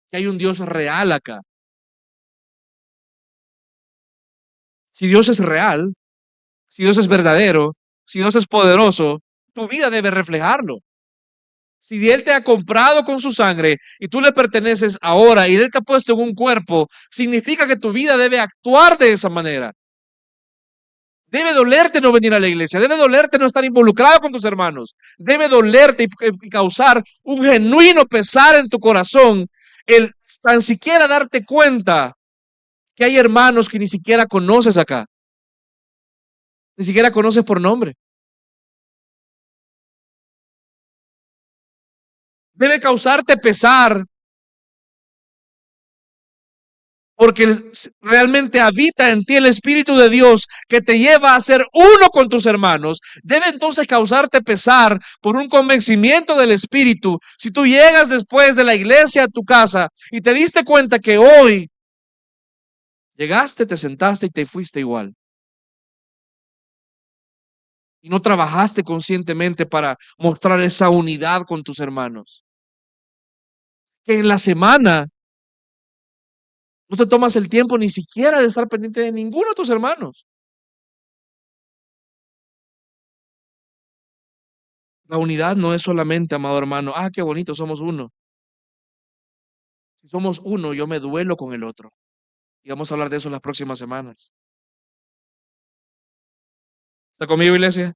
que hay un Dios real acá. Si Dios es real, si Dios es verdadero, si Dios es poderoso, tu vida debe reflejarlo. Si Él te ha comprado con su sangre y tú le perteneces ahora y Él te ha puesto en un cuerpo, significa que tu vida debe actuar de esa manera. Debe dolerte no venir a la iglesia, debe dolerte no estar involucrado con tus hermanos, debe dolerte y causar un genuino pesar en tu corazón el tan siquiera darte cuenta que hay hermanos que ni siquiera conoces acá, ni siquiera conoces por nombre. Debe causarte pesar porque realmente habita en ti el Espíritu de Dios que te lleva a ser uno con tus hermanos. Debe entonces causarte pesar por un convencimiento del Espíritu. Si tú llegas después de la iglesia a tu casa y te diste cuenta que hoy llegaste, te sentaste y te fuiste igual. Y no trabajaste conscientemente para mostrar esa unidad con tus hermanos. Que en la semana no te tomas el tiempo ni siquiera de estar pendiente de ninguno de tus hermanos. La unidad no es solamente, amado hermano, qué bonito, somos uno. Si somos uno, yo me duelo con el otro. Y vamos a hablar de eso en las próximas semanas. ¿Está conmigo, iglesia?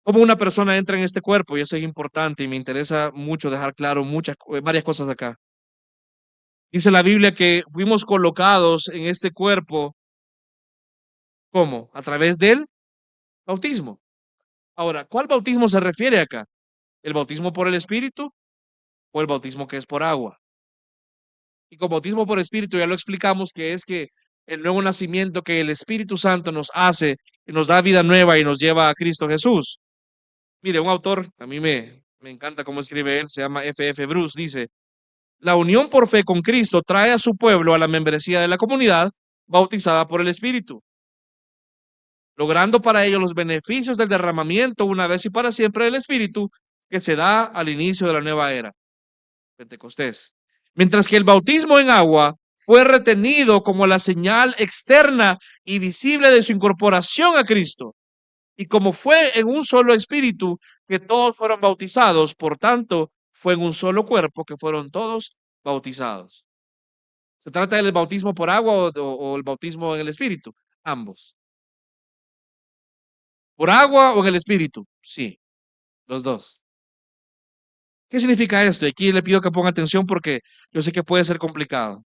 ¿Cómo una persona entra en este cuerpo? Y eso es importante y me interesa mucho dejar claro varias cosas acá. Dice la Biblia que fuimos colocados en este cuerpo, ¿cómo? A través del bautismo. Ahora, ¿cuál bautismo se refiere acá? ¿El bautismo por el Espíritu o el bautismo que es por agua? Y con bautismo por Espíritu ya lo explicamos que es que el nuevo nacimiento que el Espíritu Santo nos hace y nos da vida nueva y nos lleva a Cristo Jesús. Mire, un autor, a mí me encanta cómo escribe él, se llama F. Bruce, dice, la unión por fe con Cristo trae a su pueblo a la membresía de la comunidad bautizada por el Espíritu, logrando para ellos los beneficios del derramamiento una vez y para siempre del Espíritu que se da al inicio de la nueva era, Pentecostés. Mientras que el bautismo en agua fue retenido como la señal externa y visible de su incorporación a Cristo. Y como fue en un solo espíritu que todos fueron bautizados, por tanto, fue en un solo cuerpo que fueron todos bautizados. ¿Se trata del bautismo por agua o el bautismo en el espíritu? Ambos. ¿Por agua o en el espíritu? Sí, los dos. ¿Qué significa esto? Y aquí le pido que ponga atención porque yo sé que puede ser complicado.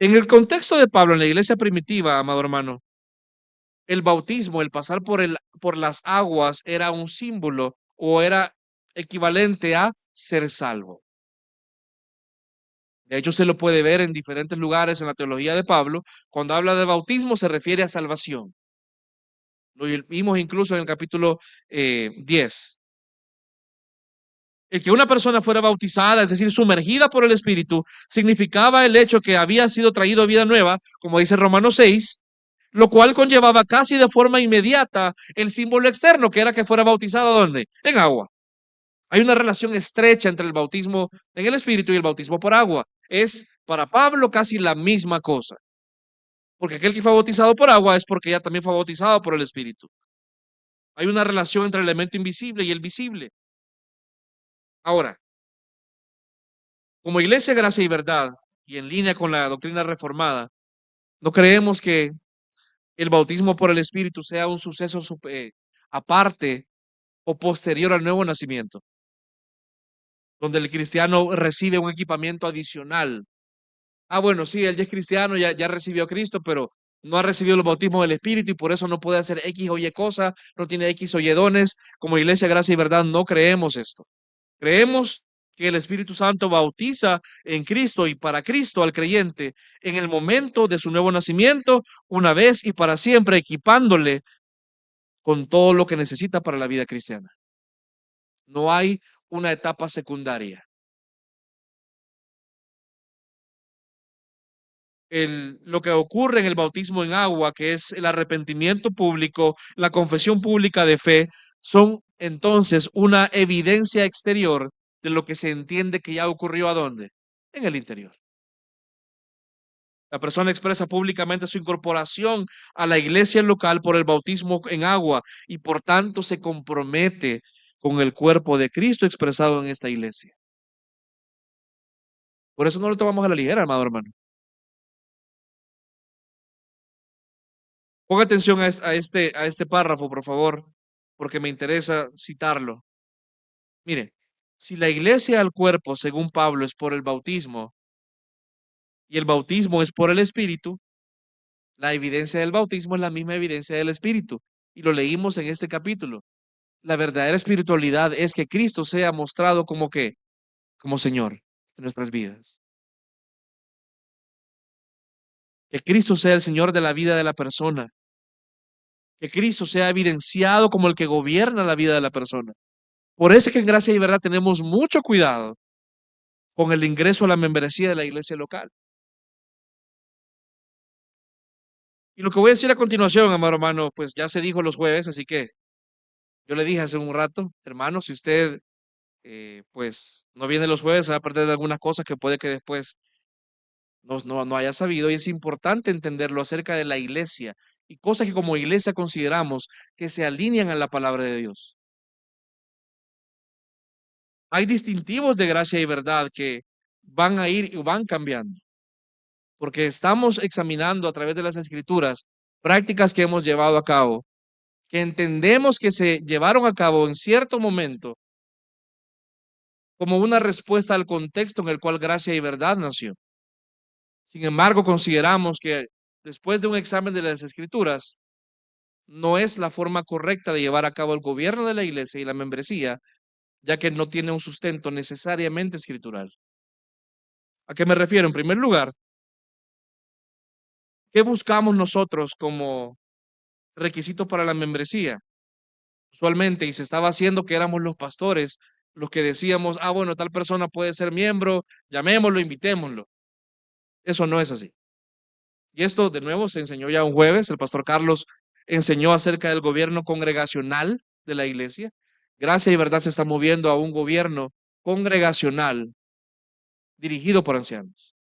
En el contexto de Pablo, en la iglesia primitiva, amado hermano, el bautismo, el pasar por las aguas, era un símbolo o era equivalente a ser salvo. De hecho, usted lo puede ver en diferentes lugares en la teología de Pablo. Cuando habla de bautismo, se refiere a salvación. Lo vimos incluso en el capítulo 10. El que una persona fuera bautizada, es decir, sumergida por el Espíritu, significaba el hecho que había sido traído a vida nueva, como dice Romanos 6, lo cual conllevaba casi de forma inmediata el símbolo externo, que era que fuera bautizado ¿dónde? En agua. Hay una relación estrecha entre el bautismo en el Espíritu y el bautismo por agua. Es para Pablo casi la misma cosa, porque aquel que fue bautizado por agua es porque ya también fue bautizado por el Espíritu. Hay una relación entre el elemento invisible y el visible. Ahora, como Iglesia Gracia y Verdad, y en línea con la doctrina reformada, no creemos que el bautismo por el Espíritu sea un suceso aparte o posterior al nuevo nacimiento, donde el cristiano recibe un equipamiento adicional. Ah, bueno, sí, él ya es cristiano, ya recibió a Cristo, pero no ha recibido el bautismo del Espíritu y por eso no puede hacer X o Y cosa, no tiene X o Y dones. Como Iglesia Gracia y Verdad no creemos esto. Creemos que el Espíritu Santo bautiza en Cristo y para Cristo al creyente en el momento de su nuevo nacimiento, una vez y para siempre, equipándole con todo lo que necesita para la vida cristiana. No hay una etapa secundaria. Lo que ocurre en el bautismo en agua, que es el arrepentimiento público, la confesión pública de fe, son entonces una evidencia exterior de lo que se entiende que ya ocurrió ¿a dónde? En el interior. La persona expresa públicamente su incorporación a la iglesia local por el bautismo en agua y por tanto se compromete con el cuerpo de Cristo expresado en esta iglesia. Por eso no lo tomamos a la ligera, amado hermano. Ponga atención a este párrafo, por favor, porque me interesa citarlo. Mire, si la iglesia al cuerpo, según Pablo, es por el bautismo y el bautismo es por el Espíritu, la evidencia del bautismo es la misma evidencia del Espíritu. Y lo leímos en este capítulo. La verdadera espiritualidad es que Cristo sea mostrado como que, como Señor en nuestras vidas. Que Cristo sea el Señor de la vida de la persona. Que Cristo sea evidenciado como el que gobierna la vida de la persona. Por eso es que en Gracia y Verdad tenemos mucho cuidado con el ingreso a la membresía de la iglesia local. Y lo que voy a decir a continuación, amado hermano, pues ya se dijo los jueves, así que yo le dije hace un rato, hermano, si usted pues no viene los jueves, se va a perder de algunas cosas que puede que después no haya sabido. Y es importante entenderlo acerca de la iglesia y cosas que como iglesia consideramos que se alinean a la palabra de Dios. Hay distintivos de gracia y verdad que van a ir y van cambiando, porque estamos examinando a través de las escrituras prácticas que hemos llevado a cabo, que entendemos que se llevaron a cabo en cierto momento como una respuesta al contexto en el cual gracia y verdad nació. Sin embargo, consideramos que después de un examen de las escrituras, no es la forma correcta de llevar a cabo el gobierno de la iglesia y la membresía, ya que no tiene un sustento necesariamente escritural. ¿A qué me refiero? En primer lugar, ¿qué buscamos nosotros como requisito para la membresía? Usualmente, y se estaba haciendo que éramos los pastores los que decíamos, ah, bueno, tal persona puede ser miembro, llamémoslo, invitémoslo. Eso no es así. Y esto de nuevo se enseñó ya un jueves, el pastor Carlos enseñó acerca del gobierno congregacional de la iglesia. Gracia y verdad se está moviendo a un gobierno congregacional dirigido por ancianos.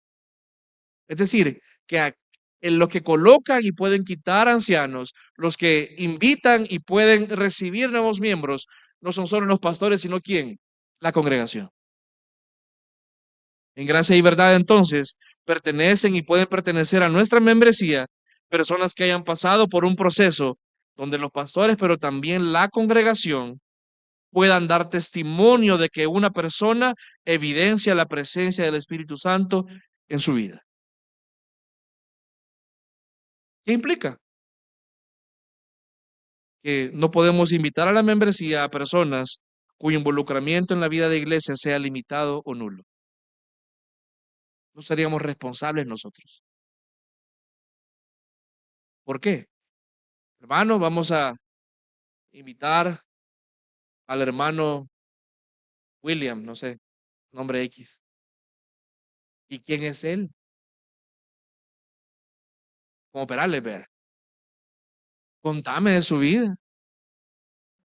Es decir, que en lo que colocan y pueden quitar ancianos, los que invitan y pueden recibir nuevos miembros, no son solo los pastores, sino ¿quién? La congregación. En gracia y verdad, entonces, pertenecen y pueden pertenecer a nuestra membresía personas que hayan pasado por un proceso donde los pastores, pero también la congregación, puedan dar testimonio de que una persona evidencia la presencia del Espíritu Santo en su vida. ¿Qué implica? Que no podemos invitar a la membresía a personas cuyo involucramiento en la vida de iglesia sea limitado o nulo. No seríamos responsables nosotros. ¿Por qué? Hermano, vamos a invitar al hermano William, no sé, nombre X. ¿Y quién es él? Como operarle, vea. Contame de su vida.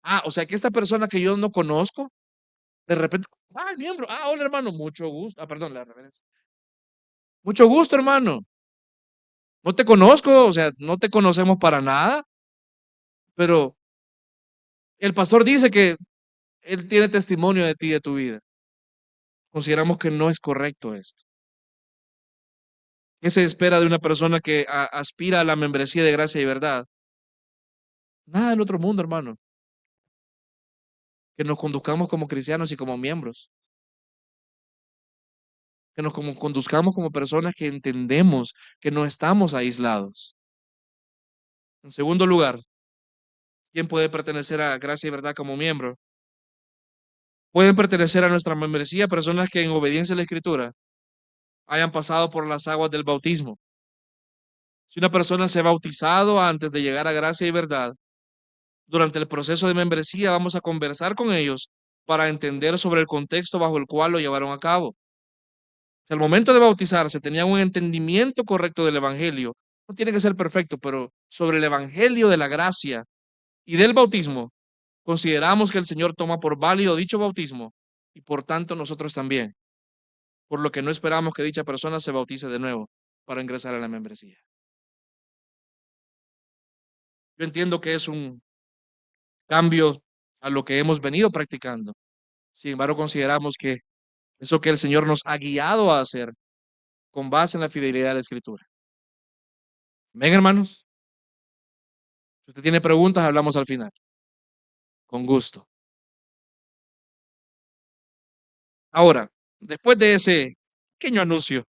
Ah, o sea que esta persona que yo no conozco, de repente, ah, miembro, ah, hola hermano, mucho gusto. Ah, perdón, la reverencia. Mucho gusto, hermano. No te conozco, o sea, no te conocemos para nada, pero el pastor dice que él tiene testimonio de ti, de tu vida. Consideramos que no es correcto esto. ¿Qué se espera de una persona que aspira a la membresía de gracia y verdad? Nada del otro mundo, hermano. Que nos conduzcamos como cristianos y como miembros. Que nos conduzcamos como personas que entendemos que no estamos aislados. En segundo lugar, ¿quién puede pertenecer a gracia y verdad como miembro? Pueden pertenecer a nuestra membresía personas que en obediencia a la Escritura hayan pasado por las aguas del bautismo. Si una persona se ha bautizado antes de llegar a gracia y verdad, durante el proceso de membresía vamos a conversar con ellos para entender sobre el contexto bajo el cual lo llevaron a cabo. Si al momento de bautizarse tenían un entendimiento correcto del Evangelio, no tiene que ser perfecto, pero sobre el Evangelio de la gracia y del bautismo, consideramos que el Señor toma por válido dicho bautismo y por tanto nosotros también, por lo que no esperamos que dicha persona se bautice de nuevo para ingresar a la membresía. Yo entiendo que es un cambio a lo que hemos venido practicando. Sin embargo, consideramos que eso que el Señor nos ha guiado a hacer con base en la fidelidad de la Escritura. Ven, hermanos. Si usted tiene preguntas, hablamos al final. Con gusto. Ahora, después de ese pequeño anuncio,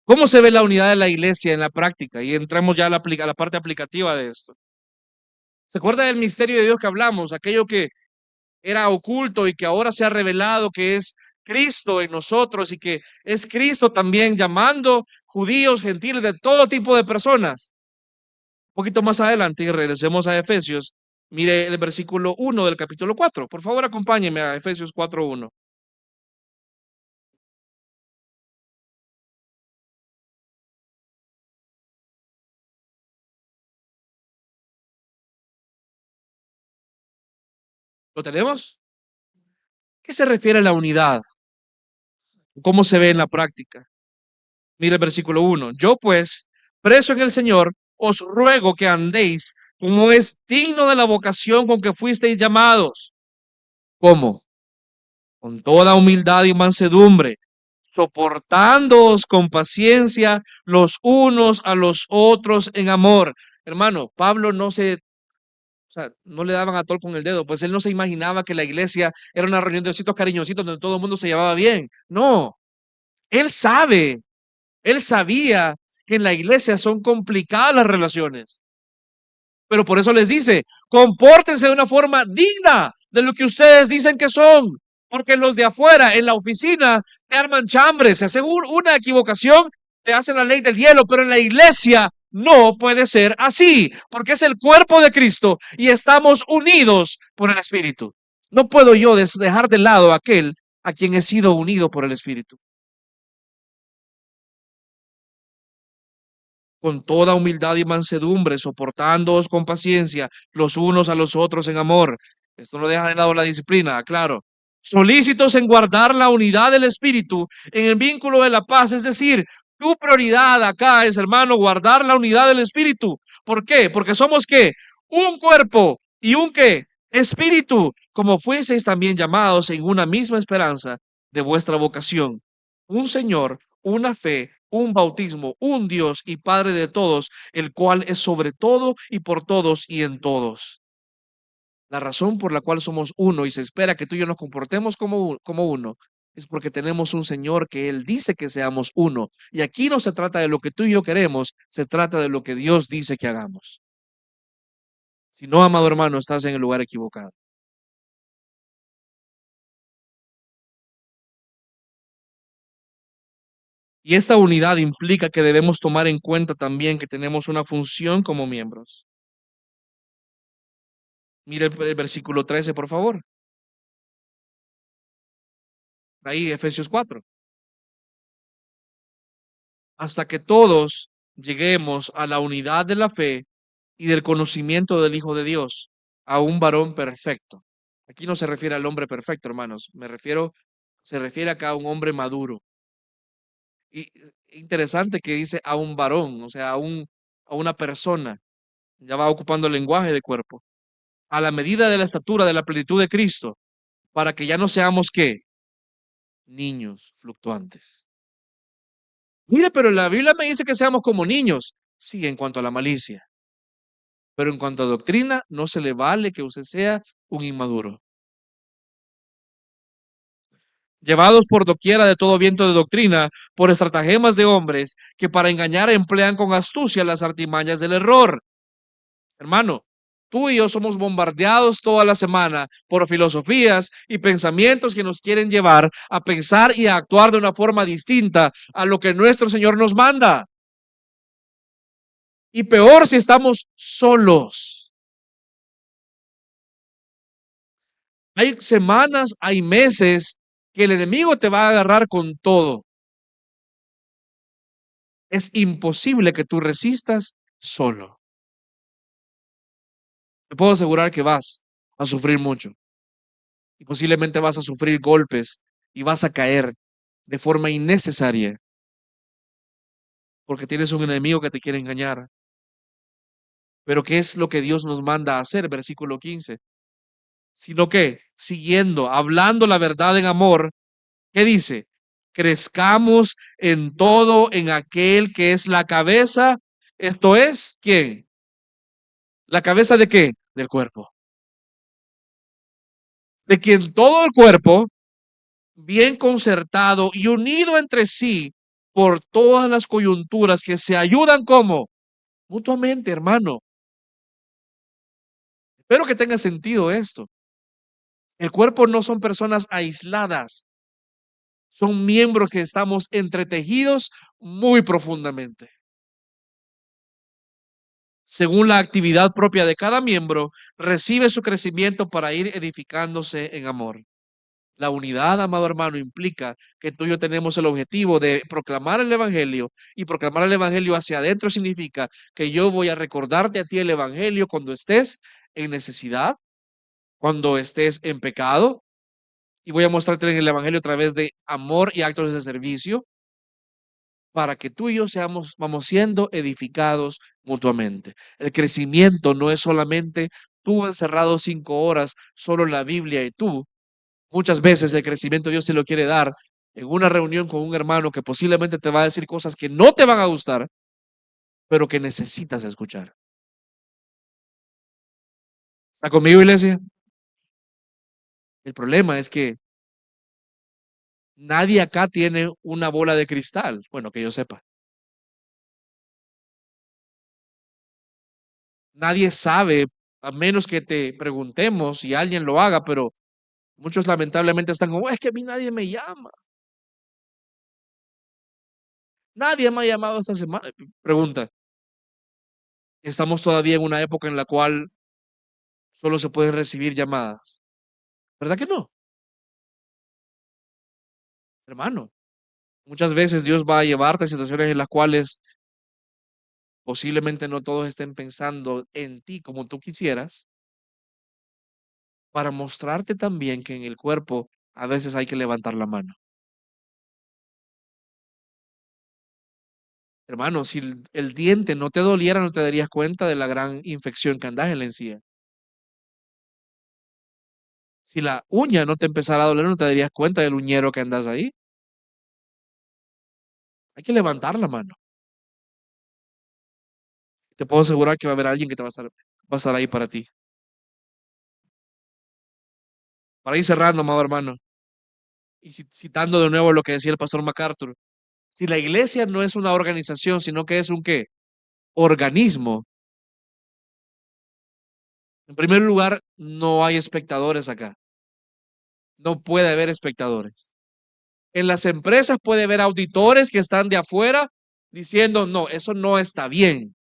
¿cómo se ve la unidad de la iglesia en la práctica? Y entramos ya a la parte aplicativa de esto. ¿Se acuerda del misterio de Dios que hablamos? Aquello que era oculto y que ahora se ha revelado, que es Cristo en nosotros y que es Cristo también llamando judíos, gentiles, de todo tipo de personas. Un poquito más adelante y regresemos a Efesios. Mire el versículo 1 del capítulo 4. Por favor, acompáñeme a Efesios 4:1. ¿Lo tenemos? ¿Qué se refiere a la unidad? ¿Cómo se ve en la práctica? Mire el versículo 1. Yo pues, preso en el Señor, os ruego que andéis como es digno de la vocación con que fuisteis llamados. ¿Cómo? Con toda humildad y mansedumbre, soportándoos con paciencia los unos a los otros en amor. Hermano, Pablo o sea, no le daban a tol con el dedo, pues él no se imaginaba que la iglesia era una reunión de ositos cariñositos donde todo el mundo se llevaba bien. No, él sabe, él sabía que en la iglesia son complicadas las relaciones, pero por eso les dice, compórtense de una forma digna de lo que ustedes dicen que son, porque los de afuera, en la oficina, te arman chambres, se hacen una equivocación, te hacen la ley del hielo, pero en la iglesia no puede ser así, porque es el cuerpo de Cristo y estamos unidos por el Espíritu. No puedo yo dejar de lado a aquel a quien he sido unido por el Espíritu. Con toda humildad y mansedumbre, soportándoos con paciencia los unos a los otros en amor. Esto no deja de lado la disciplina, claro. Solícitos en guardar la unidad del espíritu en el vínculo de la paz, es decir, tu prioridad acá es, hermano, guardar la unidad del espíritu. ¿Por qué? Porque somos ¿qué? Un cuerpo y un ¿qué? Espíritu, como fueseis también llamados en una misma esperanza de vuestra vocación. Un Señor, una fe, un bautismo, un Dios y Padre de todos, el cual es sobre todo y por todos y en todos. La razón por la cual somos uno y se espera que tú y yo nos comportemos como uno es porque tenemos un Señor que Él dice que seamos uno. Y aquí no se trata de lo que tú y yo queremos, se trata de lo que Dios dice que hagamos. Si no, amado hermano, estás en el lugar equivocado. Y esta unidad implica que debemos tomar en cuenta también que tenemos una función como miembros. Mire el versículo 13, por favor. Ahí, Efesios 4. Hasta que todos lleguemos a la unidad de la fe y del conocimiento del Hijo de Dios, a un varón perfecto. Aquí no se refiere al hombre perfecto, hermanos. Se refiere acá a un hombre maduro. Y interesante que dice a un varón, o sea, a una persona. Ya va ocupando el lenguaje de cuerpo. A la medida de la estatura de la plenitud de Cristo, para que ya no seamos ¿qué? Niños fluctuantes. Mire, pero la Biblia me dice que seamos como niños. Sí, en cuanto a la malicia. Pero en cuanto a doctrina, no se le vale que usted sea un inmaduro. Llevados por doquiera de todo viento de doctrina, por estratagemas de hombres que para engañar emplean con astucia las artimañas del error. Hermano, tú y yo somos bombardeados toda la semana por filosofías y pensamientos que nos quieren llevar a pensar y a actuar de una forma distinta a lo que nuestro Señor nos manda. Y peor si estamos solos. Hay semanas, hay meses que el enemigo te va a agarrar con todo. Es imposible que tú resistas solo. Te puedo asegurar que vas a sufrir mucho y posiblemente vas a sufrir golpes y vas a caer de forma innecesaria porque tienes un enemigo que te quiere engañar. Pero ¿qué es lo que Dios nos manda a hacer? Versículo 15. Sino que, siguiendo, hablando la verdad en amor, ¿qué dice? Crezcamos en todo en aquel que es la cabeza. Esto es, ¿quién? ¿La cabeza de qué? Del cuerpo. De quien todo el cuerpo, bien concertado y unido entre sí por todas las coyunturas que se ayudan como mutuamente, hermano. Espero que tenga sentido esto. El cuerpo no son personas aisladas, son miembros que estamos entretejidos muy profundamente. Según la actividad propia de cada miembro, recibe su crecimiento para ir edificándose en amor. La unidad, amado hermano, implica que tú y yo tenemos el objetivo de proclamar el Evangelio, y proclamar el Evangelio hacia adentro significa que yo voy a recordarte a ti el Evangelio cuando estés en necesidad, cuando estés en pecado, y voy a mostrarte en el Evangelio a través de amor y actos de servicio para que tú y yo vamos siendo edificados mutuamente. El crecimiento no es solamente tú encerrado 5 horas, solo la Biblia y tú. Muchas veces el crecimiento Dios te lo quiere dar en una reunión con un hermano que posiblemente te va a decir cosas que no te van a gustar, pero que necesitas escuchar. ¿Está conmigo, iglesia? El problema es que nadie acá tiene una bola de cristal, bueno, que yo sepa. Nadie sabe, a menos que te preguntemos si alguien lo haga, pero muchos lamentablemente están como, es que a mí nadie me llama. Nadie me ha llamado esta semana. Pregunta, estamos todavía en una época en la cual solo se pueden recibir llamadas. ¿Verdad que no? Hermano, muchas veces Dios va a llevarte a situaciones en las cuales posiblemente no todos estén pensando en ti como tú quisieras, para mostrarte también que en el cuerpo a veces hay que levantar la mano. Hermano, si el diente no te doliera, no te darías cuenta de la gran infección que andas en la encía. Si la uña no te empezara a doler, no te darías cuenta del uñero que andas ahí. Hay que levantar la mano. Te puedo asegurar que va a haber alguien que va a estar ahí para ti. Para ir cerrando, amado hermano. Y citando de nuevo lo que decía el pastor MacArthur, si la iglesia no es una organización, sino que es un ¿qué? Organismo. En primer lugar, no hay espectadores acá. No puede haber espectadores. En las empresas puede haber auditores que están de afuera diciendo, no, eso no está bien.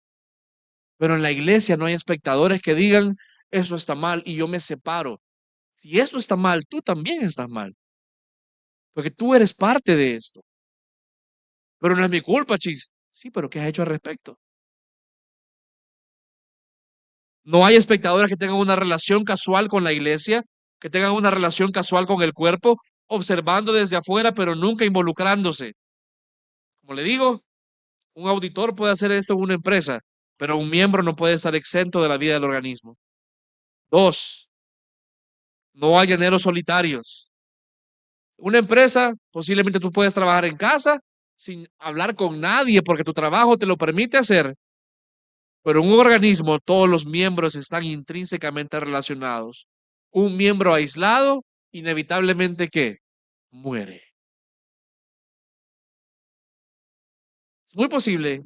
Pero en la iglesia no hay espectadores que digan, eso está mal y yo me separo. Si esto está mal, tú también estás mal. Porque tú eres parte de esto. Pero no es mi culpa, chis. Sí, pero ¿qué has hecho al respecto? No hay espectadores que tengan una relación casual con la iglesia, que tengan una relación casual con el cuerpo, observando desde afuera, pero nunca involucrándose. Como le digo, un auditor puede hacer esto en una empresa, pero un miembro no puede estar exento de la vida del organismo. Dos, no hay llaneros solitarios. Una empresa, posiblemente tú puedes trabajar en casa sin hablar con nadie porque tu trabajo te lo permite hacer, pero en un organismo todos los miembros están intrínsecamente relacionados. Un miembro aislado, inevitablemente ¿qué? Muere. Es muy posible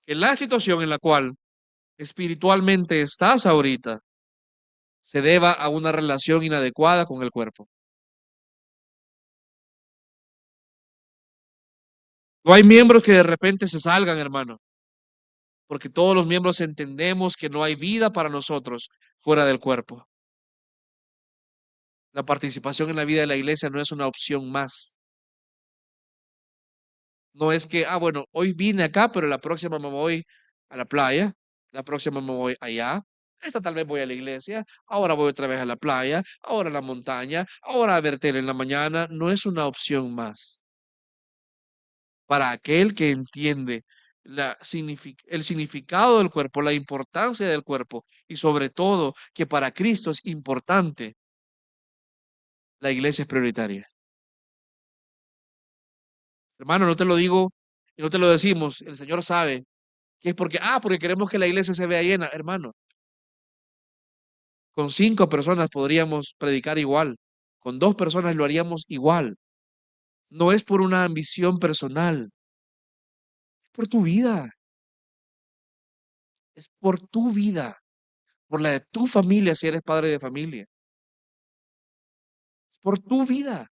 que la situación en la cual espiritualmente estás ahorita se deba a una relación inadecuada con el cuerpo. No hay miembros que de repente se salgan, hermano, porque todos los miembros entendemos que no hay vida para nosotros fuera del cuerpo. La participación en la vida de la iglesia no es una opción más. No es que, bueno, hoy vine acá, pero la próxima me voy a la playa, la próxima me voy allá, esta tal vez voy a la iglesia, ahora voy otra vez a la playa, ahora a la montaña, ahora a ver tele en la mañana. No es una opción más. Para aquel que entiende el significado del cuerpo, la importancia del cuerpo y sobre todo que para Cristo es importante, la iglesia es prioritaria. Hermano, no te lo digo y no te lo decimos, el Señor sabe que es porque queremos que la iglesia se vea llena, hermano. Con 5 personas podríamos predicar igual, con 2 personas lo haríamos igual. No es por una ambición personal, es por tu vida, es por tu vida, por la de tu familia si eres padre de familia, es por tu vida.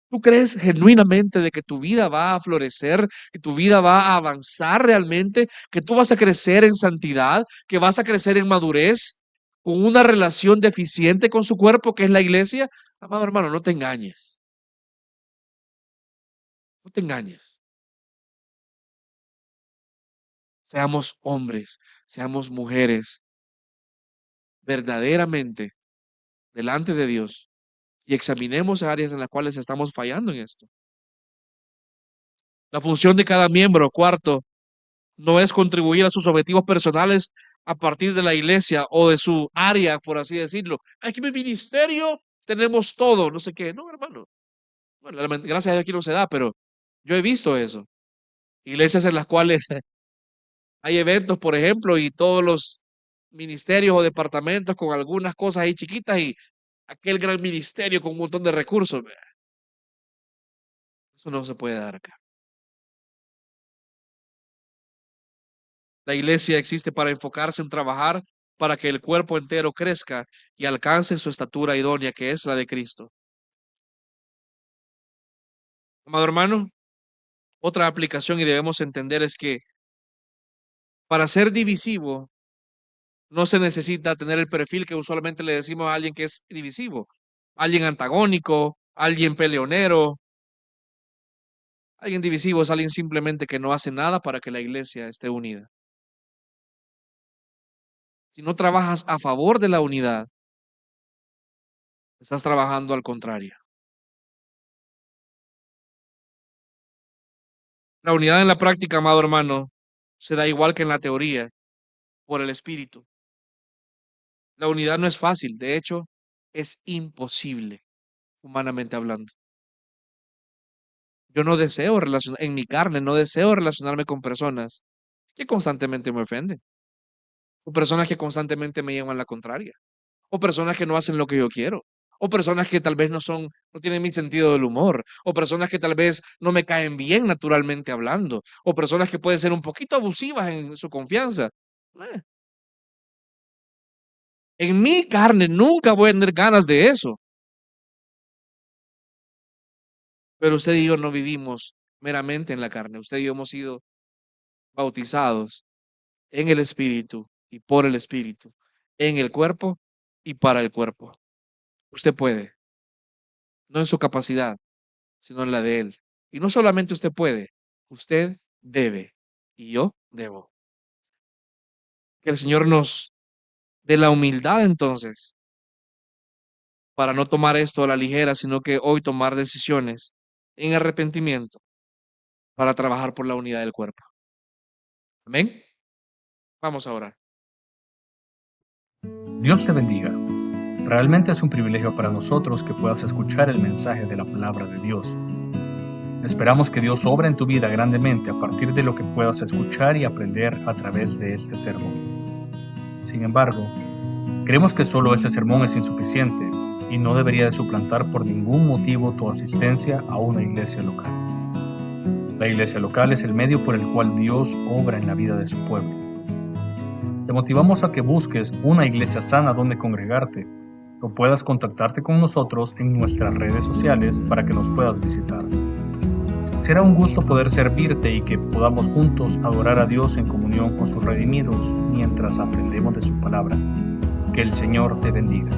¿Tú crees genuinamente de que tu vida va a florecer, que tu vida va a avanzar realmente, que tú vas a crecer en santidad, que vas a crecer en madurez, con una relación deficiente con su cuerpo, que es la iglesia? Amado hermano, no te engañes, no te engañes. Seamos hombres, seamos mujeres, verdaderamente delante de Dios y examinemos áreas en las cuales estamos fallando en esto. La función de cada miembro, cuarto, no es contribuir a sus objetivos personales a partir de la iglesia o de su área, por así decirlo. Aquí en mi ministerio tenemos todo, no sé qué. No, hermano. Bueno, gracias a Dios aquí no se da, pero yo he visto eso. Iglesias en las cuales hay eventos, por ejemplo, y todos los ministerios o departamentos con algunas cosas ahí chiquitas y aquel gran ministerio con un montón de recursos. Eso no se puede dar acá. La iglesia existe para enfocarse en trabajar para que el cuerpo entero crezca y alcance su estatura idónea, que es la de Cristo. Amado hermano, otra aplicación y debemos entender es que para ser divisivo no se necesita tener el perfil que usualmente le decimos a alguien que es divisivo. Alguien antagónico, alguien peleonero. Alguien divisivo es alguien simplemente que no hace nada para que la iglesia esté unida. Si no trabajas a favor de la unidad, estás trabajando al contrario. La unidad en la práctica, amado hermano, se da igual que en la teoría, por el Espíritu. La unidad no es fácil, de hecho, es imposible, humanamente hablando. Yo no deseo relacionar, en mi carne, no deseo relacionarme con personas que constantemente me ofenden, o personas que constantemente me llevan la contraria, o personas que no hacen lo que yo quiero. o personas que tal vez no tienen mi sentido del humor, o personas que tal vez no me caen bien naturalmente hablando, o personas que pueden ser un poquito abusivas en su confianza. Eh, En mi carne nunca voy a tener ganas de eso, pero usted y yo no vivimos meramente en la carne. Usted y yo hemos sido bautizados en el Espíritu y por el Espíritu, en el cuerpo y para el cuerpo. Usted puede, no en su capacidad, sino en la de Él. Y no solamente usted puede, usted debe y yo debo. Que el Señor nos dé la humildad entonces para no tomar esto a la ligera, sino que hoy tomar decisiones en arrepentimiento para trabajar por la unidad del cuerpo. Amén. Vamos a orar. Dios te bendiga. Realmente es un privilegio para nosotros que puedas escuchar el mensaje de la palabra de Dios. Esperamos que Dios obra en tu vida grandemente a partir de lo que puedas escuchar y aprender a través de este sermón. Sin embargo, creemos que solo este sermón es insuficiente y no debería de suplantar por ningún motivo tu asistencia a una iglesia local. La iglesia local es el medio por el cual Dios obra en la vida de su pueblo. Te motivamos a que busques una iglesia sana donde congregarte o puedas contactarte con nosotros en nuestras redes sociales para que nos puedas visitar. Será un gusto poder servirte y que podamos juntos adorar a Dios en comunión con sus redimidos mientras aprendemos de su palabra. Que el Señor te bendiga.